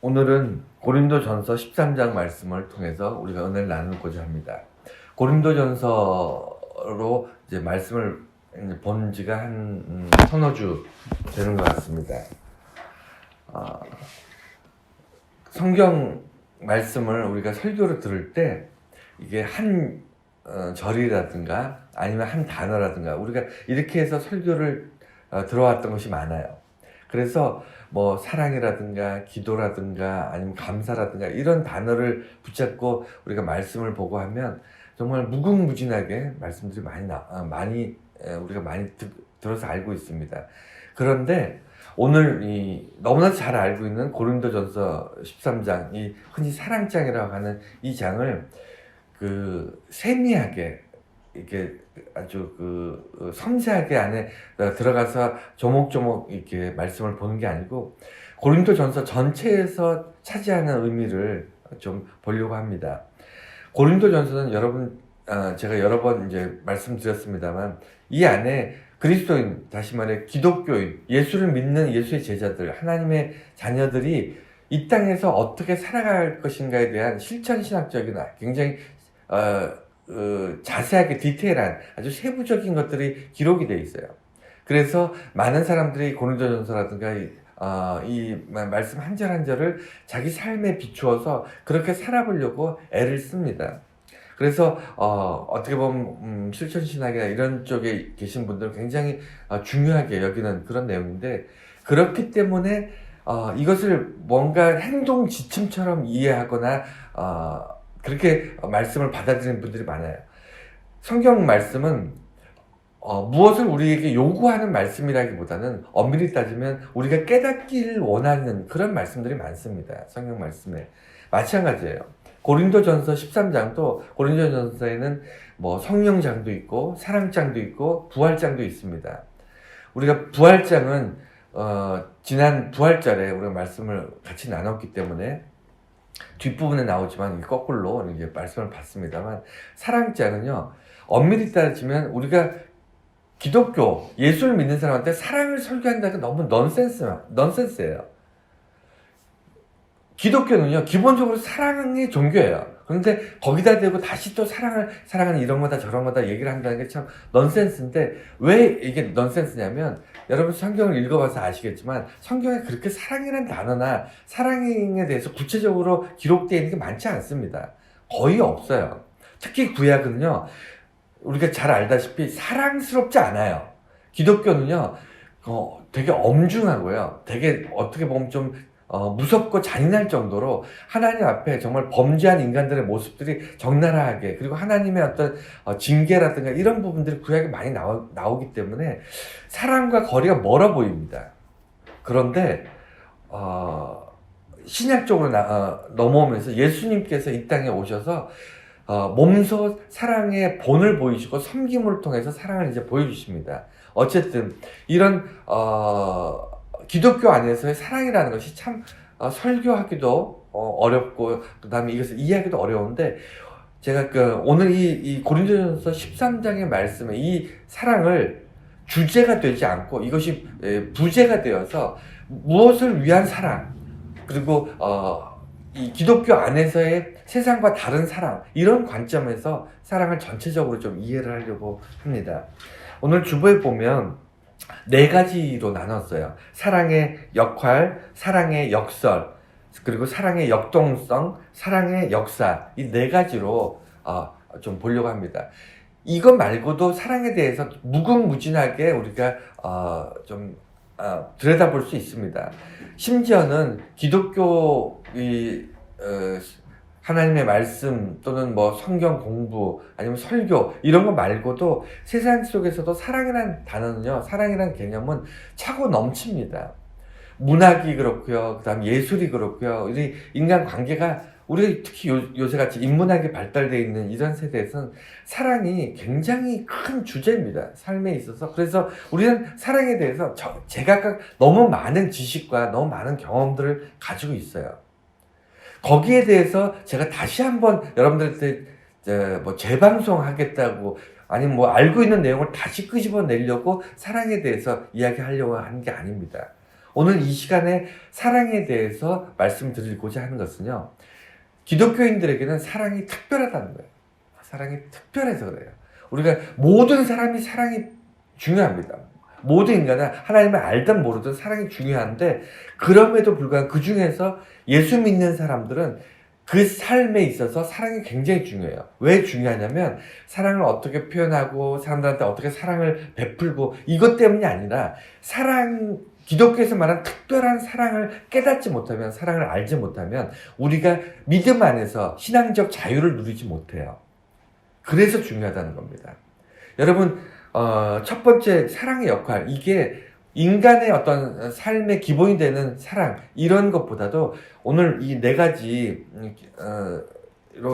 오늘은 고린도전서 13장 말씀을 통해서 우리가 은혜를 나누고자 합니다. 고린도전서로 이제 말씀을 본 지가 한 서너 주 되는 것 같습니다. 성경 말씀을 우리가 설교를 들을 때 이게 한 절이라든가 아니면 한 단어라든가 우리가 이렇게 해서 설교를 들어왔던 것이 많아요. 그래서 뭐 사랑이라든가 기도라든가 아니면 감사라든가 이런 단어를 붙잡고 우리가 말씀을 보고 하면 정말 무궁무진하게 말씀들이 많이 우리가 많이 들어서 알고 있습니다. 그런데 오늘 너무나 잘 알고 있는 고린도전서 13장, 이 흔히 사랑장이라고 하는 이 장을 세미하게 이렇게 아주 섬세하게 안에 들어가서 조목조목 이렇게 말씀을 보는 게 아니고 고린도전서 전체에서 차지하는 의미를 좀 보려고 합니다. 고린도전서는 여러분 제가 여러 번 이제 말씀드렸습니다만 이 안에 그리스도인, 다시 말해 기독교인, 예수를 믿는 예수의 제자들, 하나님의 자녀들이 이 땅에서 어떻게 살아갈 것인가에 대한 실천신학적인 굉장히 자세하게 디테일한 아주 세부적인 것들이 기록이 되어 있어요. 그래서 많은 사람들이 고린도전서라든가 이 말씀 한 절 한 절을 자기 삶에 비추어서 그렇게 살아보려고 애를 씁니다. 그래서 어떻게 보면 실천신학이나 이런 쪽에 계신 분들은 굉장히 중요하게 여기는 그런 내용인데, 그렇기 때문에 이것을 뭔가 행동 지침처럼 이해하거나 그렇게 말씀을 받아들이는 분들이 많아요. 성경 말씀은 무엇을 우리에게 요구하는 말씀이라기보다는 엄밀히 따지면 우리가 깨닫기를 원하는 그런 말씀들이 많습니다. 성경 말씀에. 마찬가지예요. 고린도전서 13장도 고린도전서에는 뭐 성령장도 있고 사랑장도 있고 부활장도 있습니다. 우리가 부활장은 지난 부활절에 우리가 말씀을 같이 나눴기 때문에 뒷부분에 나오지만 거꾸로 이제 말씀을 받습니다만, 사랑장은요, 엄밀히 따지면 우리가 기독교, 예수를 믿는 사람한테 사랑을 설교한다는 게 너무 넌센스예요. 기독교는요, 기본적으로 사랑의 종교예요. 그런데 거기다 대고 다시 또 사랑하는 이런 거다 저런 거다 얘기를 한다는 게 참 넌센스인데, 왜 이게 넌센스냐면, 여러분 성경을 읽어봐서 아시겠지만 성경에 그렇게 사랑이라는 단어나 사랑에 대해서 구체적으로 기록되어 있는 게 많지 않습니다. 거의 없어요. 특히 구약은요, 우리가 잘 알다시피 사랑스럽지 않아요. 기독교는요, 되게 엄중하고요, 되게 어떻게 보면 좀 무섭고 잔인할 정도로 하나님 앞에 정말 범죄한 인간들의 모습들이 적나라하게, 그리고 하나님의 어떤 징계라든가 이런 부분들이 구약에 많이 나오기 때문에 사랑과 거리가 멀어 보입니다. 그런데 신약 쪽으로 넘어오면서 예수님께서 이 땅에 오셔서 몸소 사랑의 본을 보이시고 섬김을 통해서 사랑을 이제 보여주십니다. 어쨌든 이런 기독교 안에서의 사랑이라는 것이 참 설교하기도 어렵고, 그 다음에 이것을 이해하기도 어려운데, 제가 오늘 이 고린도전서 13장의 말씀에 이 사랑을 주제가 되지 않고 이것이 부제가 되어서 무엇을 위한 사랑, 그리고 이 기독교 안에서의 세상과 다른 사랑, 이런 관점에서 사랑을 전체적으로 좀 이해를 하려고 합니다. 오늘 주보에 보면 4가지로 나눴어요. 사랑의 역할, 사랑의 역설, 그리고 사랑의 역동성, 사랑의 역사, 이 4가지로 좀 보려고 합니다. 이것 말고도 사랑에 대해서 무궁무진하게 우리가 좀 들여다볼 수 있습니다. 심지어는 기독교 하나님의 말씀 또는 뭐 성경 공부 아니면 설교 이런 거 말고도 세상 속에서도 사랑이라는 단어는요, 사랑이라는 개념은 차고 넘칩니다. 문학이 그렇고요, 그 다음 예술이 그렇고요, 우리 인간 관계가, 우리 특히 요새같이 인문학이 발달되어 있는 이런 세대에서는 사랑이 굉장히 큰 주제입니다, 삶에 있어서. 그래서 우리는 사랑에 대해서 제각각 너무 많은 지식과 너무 많은 경험들을 가지고 있어요. 거기에 대해서 제가 다시 한번 여러분들한테 뭐 재방송하겠다고, 아니면 뭐 알고 있는 내용을 다시 끄집어내려고 사랑에 대해서 이야기하려고 하는 게 아닙니다. 오늘 이 시간에 사랑에 대해서 말씀드리고자 하는 것은요. 기독교인들에게는 사랑이 특별하다는 거예요. 사랑이 특별해서 그래요. 우리가 모든 사람이 사랑이 중요합니다. 모든 인간은 하나님을 알든 모르든 사랑이 중요한데 그럼에도 불구하고 그 중에서 예수 믿는 사람들은 그 삶에 있어서 사랑이 굉장히 중요해요. 왜 중요하냐면 사랑을 어떻게 표현하고 사람들한테 어떻게 사랑을 베풀고 이것 때문이 아니라 기독교에서 말하는 특별한 사랑을 깨닫지 못하면 사랑을 알지 못하면 우리가 믿음 안에서 신앙적 자유를 누리지 못해요. 그래서 중요하다는 겁니다. 여러분 첫 번째 사랑의 역할 이게 인간의 어떤 삶의 기본이 되는 사랑 이런 것보다도 오늘 이 네 가지로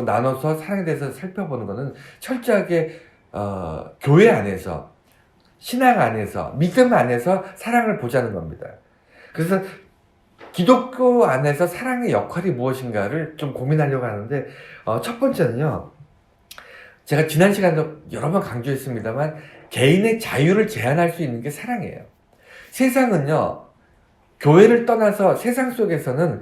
나눠서 사랑에 대해서 살펴보는 것은 철저하게 교회 안에서 신앙 안에서 믿음 안에서 사랑을 보자는 겁니다. 그래서 기독교 안에서 사랑의 역할이 무엇인가를 좀 고민하려고 하는데 첫 번째는요. 제가 지난 시간에도 여러 번 강조했습니다만 개인의 자유를 제한할 수 있는 게 사랑이에요. 세상은요. 교회를 떠나서 세상 속에서는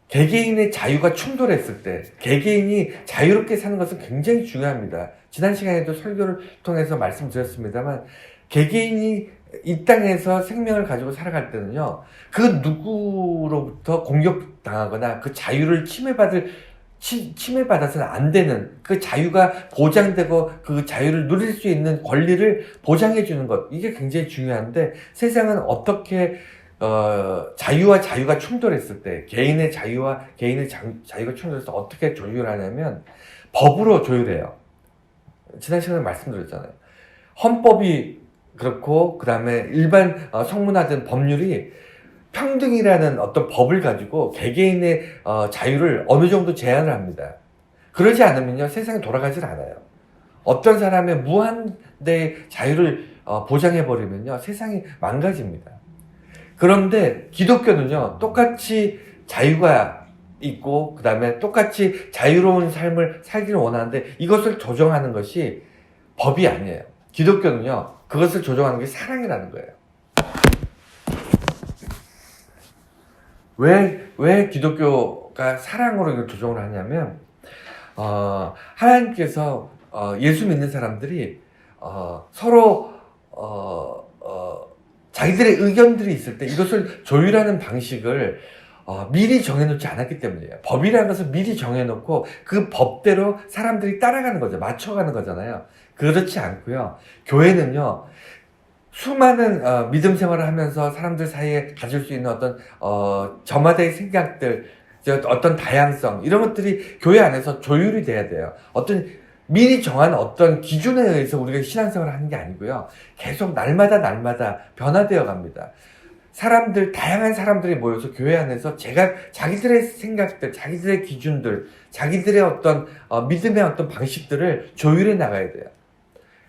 개개인의 자유가 충돌했을 때 개개인이 자유롭게 사는 것은 굉장히 중요합니다. 지난 시간에도 설교를 통해서 말씀드렸습니다만 개개인이 이 땅에서 생명을 가지고 살아갈 때는요. 그 누구로부터 공격당하거나 그 자유를 침해받아서는 안 되는 그 자유가 보장되고 그 자유를 누릴 수 있는 권리를 보장해 주는 것 이게 굉장히 중요한데 세상은 어떻게 자유와 자유가 충돌했을 때 개인의 자유와 개인의 자유가 충돌해서 어떻게 조율하냐면 법으로 조율해요. 지난 시간에 말씀드렸잖아요. 헌법이 그렇고 그 다음에 일반 성문화된 법률이 평등이라는 어떤 법을 가지고 개개인의 자유를 어느 정도 제한을 합니다. 그러지 않으면요 세상이 돌아가질 않아요. 어떤 사람의 무한대의 자유를 보장해버리면요 세상이 망가집니다. 그런데 기독교는요 똑같이 자유가 있고 그 다음에 똑같이 자유로운 삶을 살기를 원하는데 이것을 조정하는 것이 법이 아니에요. 기독교는요 그것을 조정하는 게 사랑이라는 거예요. 왜 기독교가 사랑으로 이걸 조정을 하냐면 하나님께서 예수 믿는 사람들이 서로 자기들의 의견들이 있을 때 이것을 조율하는 방식을 미리 정해놓지 않았기 때문이에요. 법이라는 것을 미리 정해놓고 그 법대로 사람들이 따라가는 거죠. 맞춰가는 거잖아요. 그렇지 않고요. 교회는요. 수많은 믿음 생활을 하면서 사람들 사이에 가질 수 있는 어떤 저마다의 생각들, 어떤 다양성 이런 것들이 교회 안에서 조율이 돼야 돼요. 어떤 미리 정한 어떤 기준에 의해서 우리가 신앙생활을 하는 게 아니고요. 계속 날마다 변화되어 갑니다. 다양한 사람들이 모여서 교회 안에서 자기들의 생각들, 자기들의 기준들, 자기들의 어떤 믿음의 어떤 방식들을 조율해 나가야 돼요.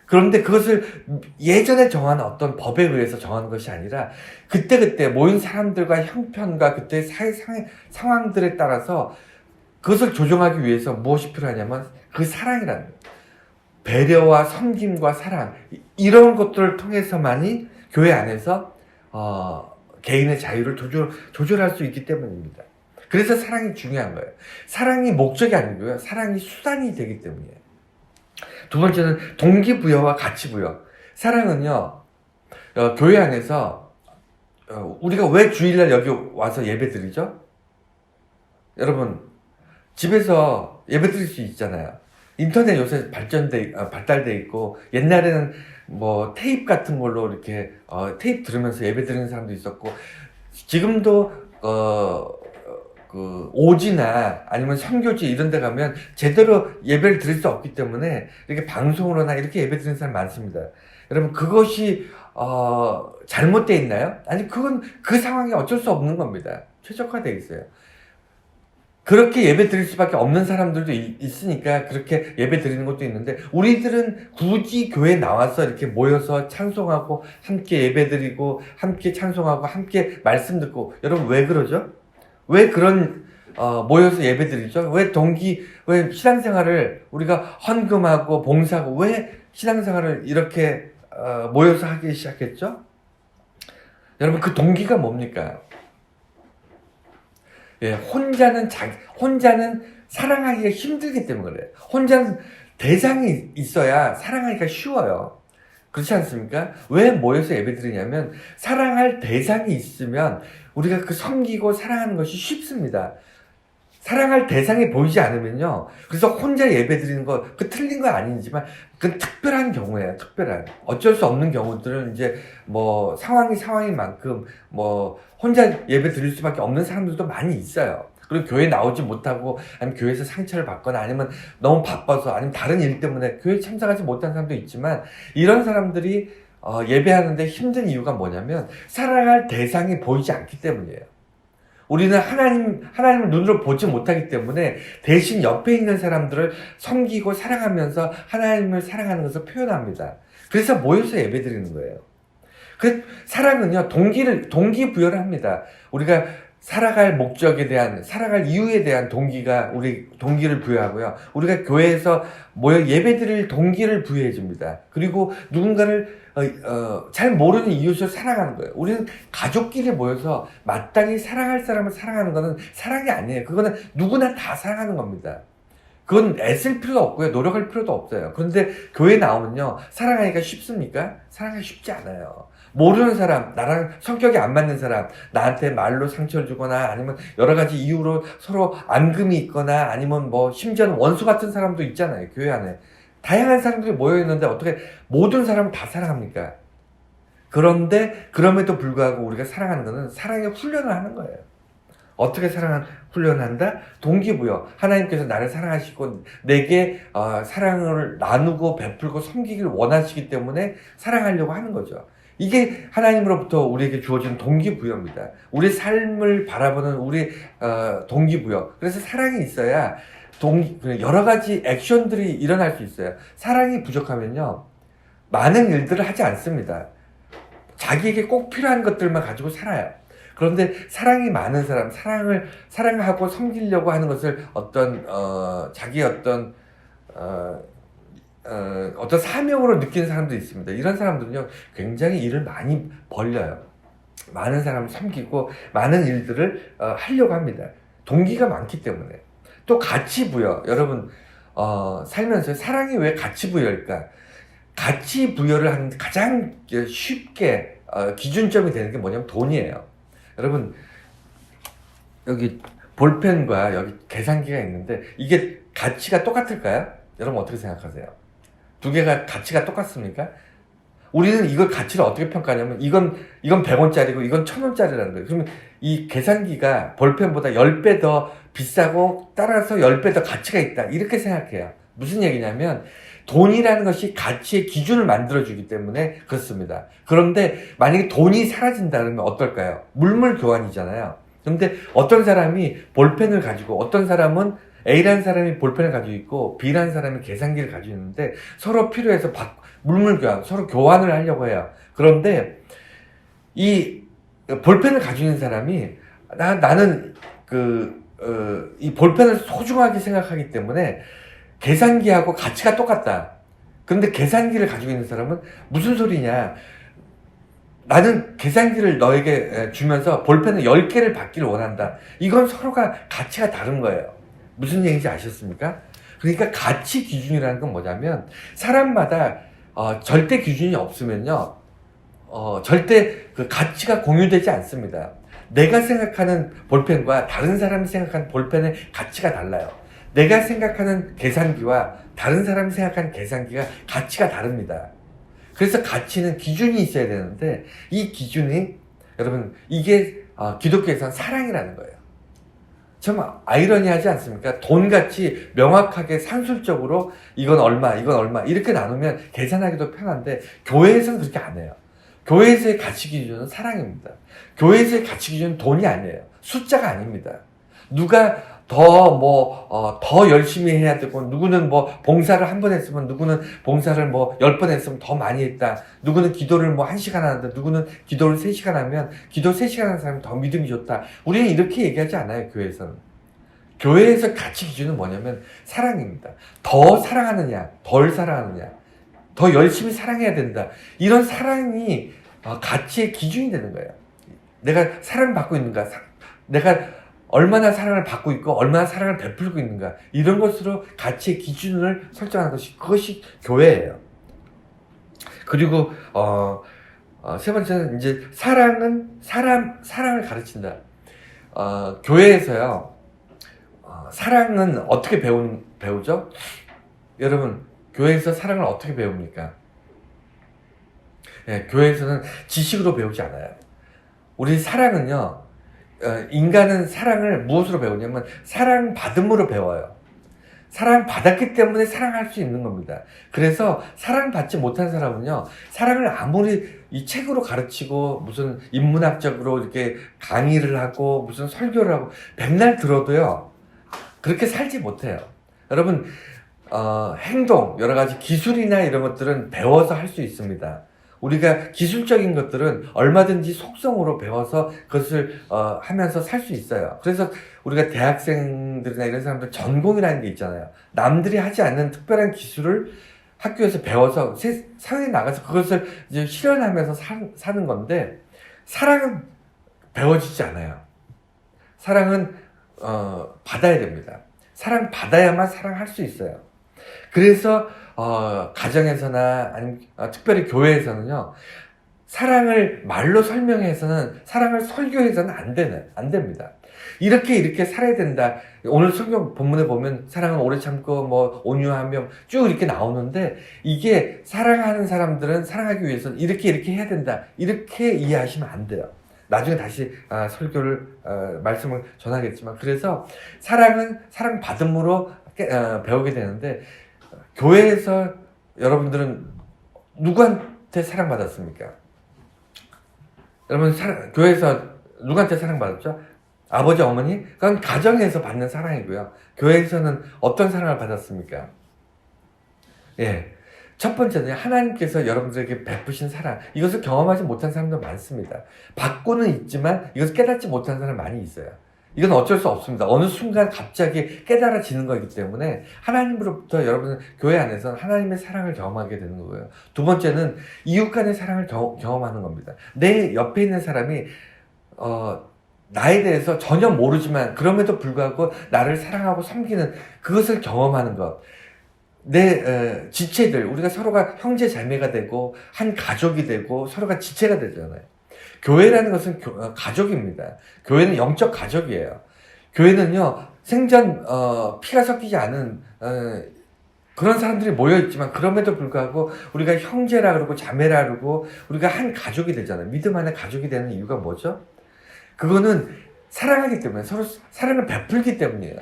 그런데 그것을 예전에 정한 어떤 법에 의해서 정하는 것이 아니라 그때 모인 사람들과 형편과 그때의 사회 상황들에 따라서 그것을 조정하기 위해서 무엇이 필요하냐면 그 사랑이라는 거예요. 배려와 섬김과 사랑 이런 것들을 통해서만이 교회 안에서 개인의 자유를 조절할 수 있기 때문입니다. 그래서 사랑이 중요한 거예요. 사랑이 목적이 아니고요. 사랑이 수단이 되기 때문이에요. 두 번째는 동기부여와 가치부여. 사랑은요, 교회 안에서, 우리가 왜 주일날 여기 와서 예배 드리죠? 여러분, 집에서 예배 드릴 수 있잖아요. 인터넷 요새 발달돼 있고, 옛날에는 뭐 테이프 같은 걸로 이렇게, 테이프 들으면서 예배 드리는 사람도 있었고, 지금도, 오지나 아니면 선교지 이런 데 가면 제대로 예배를 드릴 수 없기 때문에 이렇게 방송으로나 이렇게 예배 드리는 사람 많습니다. 여러분 그것이 잘못되어 있나요? 아니 그건 그 상황이 어쩔 수 없는 겁니다. 최적화되어 있어요. 그렇게 예배 드릴 수밖에 없는 사람들도 있으니까 그렇게 예배 드리는 것도 있는데 우리들은 굳이 교회에 나와서 이렇게 모여서 찬송하고 함께 예배 드리고 함께 찬송하고 함께 말씀 듣고 여러분 왜 그러죠? 왜 그런 모여서 예배드리죠? 왜 신앙생활을 우리가 헌금하고 봉사하고 왜 신앙생활을 이렇게 모여서 하기 시작했죠? 여러분, 그 동기가 뭡니까? 예, 혼자는 사랑하기가 힘들기 때문에 그래요. 혼자는 대상이 있어야 사랑하기가 쉬워요. 그렇지 않습니까? 왜 모여서 예배드리냐면, 사랑할 대상이 있으면 우리가 그 섬기고 사랑하는 것이 쉽습니다. 사랑할 대상이 보이지 않으면요. 그래서 혼자 예배드리는 거, 그 틀린 건 아니지만, 그건 특별한 경우예요. 특별한. 어쩔 수 없는 경우들은 이제 뭐 상황인 만큼 뭐 혼자 예배드릴 수밖에 없는 사람들도 많이 있어요. 그리고 교회 나오지 못하고, 아니면 교회에서 상처를 받거나, 아니면 너무 바빠서, 아니면 다른 일 때문에 교회 참석하지 못한 사람도 있지만, 이런 사람들이 예배하는데 힘든 이유가 뭐냐면, 사랑할 대상이 보이지 않기 때문이에요. 우리는 하나님을 눈으로 보지 못하기 때문에 대신 옆에 있는 사람들을 섬기고 사랑하면서 하나님을 사랑하는 것을 표현합니다. 그래서 모여서 예배드리는 거예요. 그 사랑은요, 동기부여를 합니다. 우리가 살아갈 목적에 대한, 살아갈 이유에 대한 우리 동기를 부여하고요. 우리가 교회에서 모여 예배드릴 동기를 부여해 줍니다. 그리고 누군가를 잘 모르는 이웃을 사랑하는 거예요. 우리는 가족끼리 모여서 마땅히 사랑할 사람을 사랑하는 것은 사랑이 아니에요. 그거는 누구나 다 사랑하는 겁니다. 그건 애쓸 필요도 없고요. 노력할 필요도 없어요. 그런데 교회 나오면요, 사랑하기가 쉽습니까? 사랑하기 쉽지 않아요. 모르는 사람, 나랑 성격이 안 맞는 사람, 나한테 말로 상처를 주거나 아니면 여러 가지 이유로 서로 앙금이 있거나 아니면 뭐 심지어는 원수 같은 사람도 있잖아요. 교회 안에. 다양한 사람들이 모여있는데 어떻게 모든 사람을 다 사랑합니까? 그럼에도 불구하고 우리가 사랑하는 것은 사랑의 훈련을 하는 거예요. 어떻게 훈련을 한다? 동기부여. 하나님께서 나를 사랑하시고 내게 사랑을 나누고 베풀고 섬기기를 원하시기 때문에 사랑하려고 하는 거죠. 이게 하나님으로부터 우리에게 주어진 동기부여입니다. 우리 삶을 바라보는 우리 동기부여. 그래서 사랑이 있어야 여러 가지 액션들이 일어날 수 있어요. 사랑이 부족하면요, 많은 일들을 하지 않습니다. 자기에게 꼭 필요한 것들만 가지고 살아요. 그런데 사랑이 많은 사람, 사랑하고 섬기려고 하는 것을 자기 어떤 사명으로 느끼는 사람도 있습니다. 이런 사람들은요, 굉장히 일을 많이 벌려요. 많은 사람을 섬기고 많은 일들을 하려고 합니다. 동기가 많기 때문에. 또 가치부여. 여러분, 살면서 사랑이 왜 가치부여일까? 가치부여를 하는 가장 쉽게 기준점이 되는 게 뭐냐면 돈이에요. 여러분, 여기 볼펜과 여기 계산기가 있는데 이게 가치가 똑같을까요? 여러분 어떻게 생각하세요? 두 개가 가치가 똑같습니까? 우리는 이걸 가치를 어떻게 평가하냐면 이건 100원짜리고 이건 1000원짜리라는 거예요. 그러면 이 계산기가 볼펜보다 10배 더 비싸고 따라서 10배 더 가치가 있다. 이렇게 생각해요. 무슨 얘기냐면 돈이라는 것이 가치의 기준을 만들어주기 때문에 그렇습니다. 그런데 만약에 돈이 사라진다 그러면 어떨까요? 물물교환이잖아요. 그런데 어떤 사람이 볼펜을 가지고 어떤 사람은 A라는 사람이 볼펜을 가지고 있고 B라는 사람이 계산기를 가지고 있는데 서로 필요해서 물물교환, 서로 교환을 하려고 해요. 그런데 이 볼펜을 가지고 있는 사람이 나는 이 볼펜을 소중하게 생각하기 때문에 계산기하고 가치가 똑같다. 그런데 계산기를 가지고 있는 사람은 무슨 소리냐? 나는 계산기를 너에게 주면서 볼펜을 10개를 받기를 원한다. 이건 서로가 가치가 다른 거예요. 무슨 얘기인지 아셨습니까? 그러니까 가치 기준이라는 건 뭐냐면 사람마다 절대 기준이 없으면요, 절대 그 가치가 공유되지 않습니다. 내가 생각하는 볼펜과 다른 사람이 생각하는 볼펜의 가치가 달라요. 내가 생각하는 계산기와 다른 사람이 생각하는 계산기가 가치가 다릅니다. 그래서 가치는 기준이 있어야 되는데 이 기준이 여러분 이게 기독교에서는 사랑이라는 거예요. 참 아이러니하지 않습니까? 돈같이 명확하게 산술적으로 이건 얼마 이렇게 나누면 계산하기도 편한데 교회에서는 그렇게 안 해요. 교회에서의 가치 기준은 사랑입니다. 교회에서의 가치 기준은 돈이 아니에요. 숫자가 아닙니다. 누가 더 열심히 해야 되고, 누구는 봉사를 한 번 했으면, 누구는 봉사를 10번 했으면 더 많이 했다. 누구는 기도를 1시간 하는데, 누구는 기도를 3시간 하면, 기도 3시간 하는 사람이 더 믿음이 좋다. 우리는 이렇게 얘기하지 않아요, 교회에서는. 교회에서 가치 기준은 뭐냐면, 사랑입니다. 더 사랑하느냐, 덜 사랑하느냐, 더 열심히 사랑해야 된다. 이런 사랑이 가치의 기준이 되는 거예요. 내가 사랑받고 있는가? 내가 얼마나 사랑을 받고 있고 얼마나 사랑을 베풀고 있는가? 이런 것으로 가치의 기준을 설정하는 것이 그것이 교회예요. 그리고 세 번째는 이제 사랑을 가르친다. 교회에서요. 사랑은 어떻게 배우죠? 여러분, 교회에서 사랑을 어떻게 배웁니까? 예, 교회에서는 지식으로 배우지 않아요. 우리 사랑은요, 인간은 사랑을 무엇으로 배우냐면 사랑받음으로 배워요. 사랑받았기 때문에 사랑할 수 있는 겁니다. 그래서 사랑받지 못한 사람은요, 사랑을 아무리 이 책으로 가르치고 무슨 인문학적으로 이렇게 강의를 하고 무슨 설교를 하고 백날 들어도요, 그렇게 살지 못해요. 여러분, 행동, 여러 가지 기술이나 이런 것들은 배워서 할 수 있습니다. 우리가 기술적인 것들은 얼마든지 속성으로 배워서 그것을 하면서 살 수 있어요. 그래서 우리가 대학생들이나 이런 사람들 전공이라는 게 있잖아요. 남들이 하지 않는 특별한 기술을 학교에서 배워서 사회에 나가서 그것을 이제 실현하면서 사는 건데, 사랑은 배워지지 않아요. 사랑은 받아야 됩니다. 사랑 받아야만 사랑할 수 있어요. 그래서 가정에서나 아니면 특별히 교회에서는요, 사랑을 말로 설명해서는, 사랑을 설교해서는 안 됩니다. 이렇게 살아야 된다. 오늘 성경 본문에 보면 사랑은 오래 참고 뭐 온유하며 쭉 이렇게 나오는데, 이게 사랑하는 사람들은 사랑하기 위해서는 이렇게 해야 된다. 이렇게 이해하시면 안 돼요. 나중에 다시 설교를 말씀을 전하겠지만, 그래서 사랑은 사랑받음으로 배우게 되는데, 교회에서 여러분들은 누구한테 사랑받았습니까? 여러분, 교회에서 누구한테 사랑받았죠? 아버지, 어머니? 그건 가정에서 받는 사랑이고요. 교회에서는 어떤 사랑을 받았습니까? 예. 첫 번째는 하나님께서 여러분들에게 베푸신 사랑. 이것을 경험하지 못한 사람도 많습니다. 받고는 있지만 이것을 깨닫지 못한 사람 많이 있어요. 이건 어쩔 수 없습니다. 어느 순간 갑자기 깨달아지는 거기 때문에 하나님으로부터 여러분은 교회 안에서 하나님의 사랑을 경험하게 되는 거고요. 두 번째는 이웃 간의 사랑을 경험하는 겁니다. 내 옆에 있는 사람이 나에 대해서 전혀 모르지만 그럼에도 불구하고 나를 사랑하고 섬기는 그것을 경험하는 것. 내 지체들, 우리가 서로가 형제 자매가 되고 한 가족이 되고 서로가 지체가 되잖아요. 교회라는 것은 가족입니다. 교회는 영적 가족이에요. 교회는요, 생전 피가 섞이지 않은 그런 사람들이 모여있지만 그럼에도 불구하고 우리가 형제라 그러고 자매라 그러고 우리가 한 가족이 되잖아요. 믿음 안에 가족이 되는 이유가 뭐죠? 그거는 사랑하기 때문에, 서로 사랑을 베풀기 때문이에요.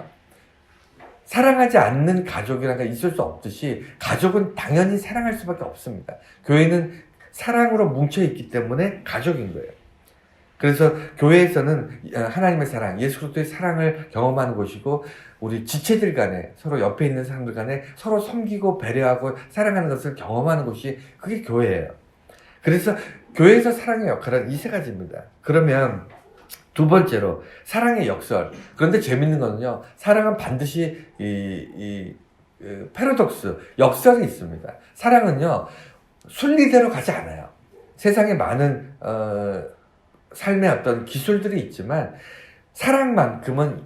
사랑하지 않는 가족이라는 게 있을 수 없듯이 가족은 당연히 사랑할 수밖에 없습니다. 교회는 사랑으로 뭉쳐있기 때문에 가족인 거예요. 그래서 교회에서는 하나님의 사랑, 예수 그리스도의 사랑을 경험하는 곳이고, 우리 지체들 간에, 서로 옆에 있는 사람들 간에 서로 섬기고 배려하고 사랑하는 것을 경험하는 곳이 그게 교회예요. 그래서 교회에서 사랑의 역할은 이 세 가지입니다. 그러면 두 번째로 사랑의 역설. 그런데 재밌는 거는요, 사랑은 반드시 패러독스, 역설이 있습니다. 사랑은요, 순리대로 가지 않아요. 세상에 많은 삶의 어떤 기술들이 있지만 사랑만큼은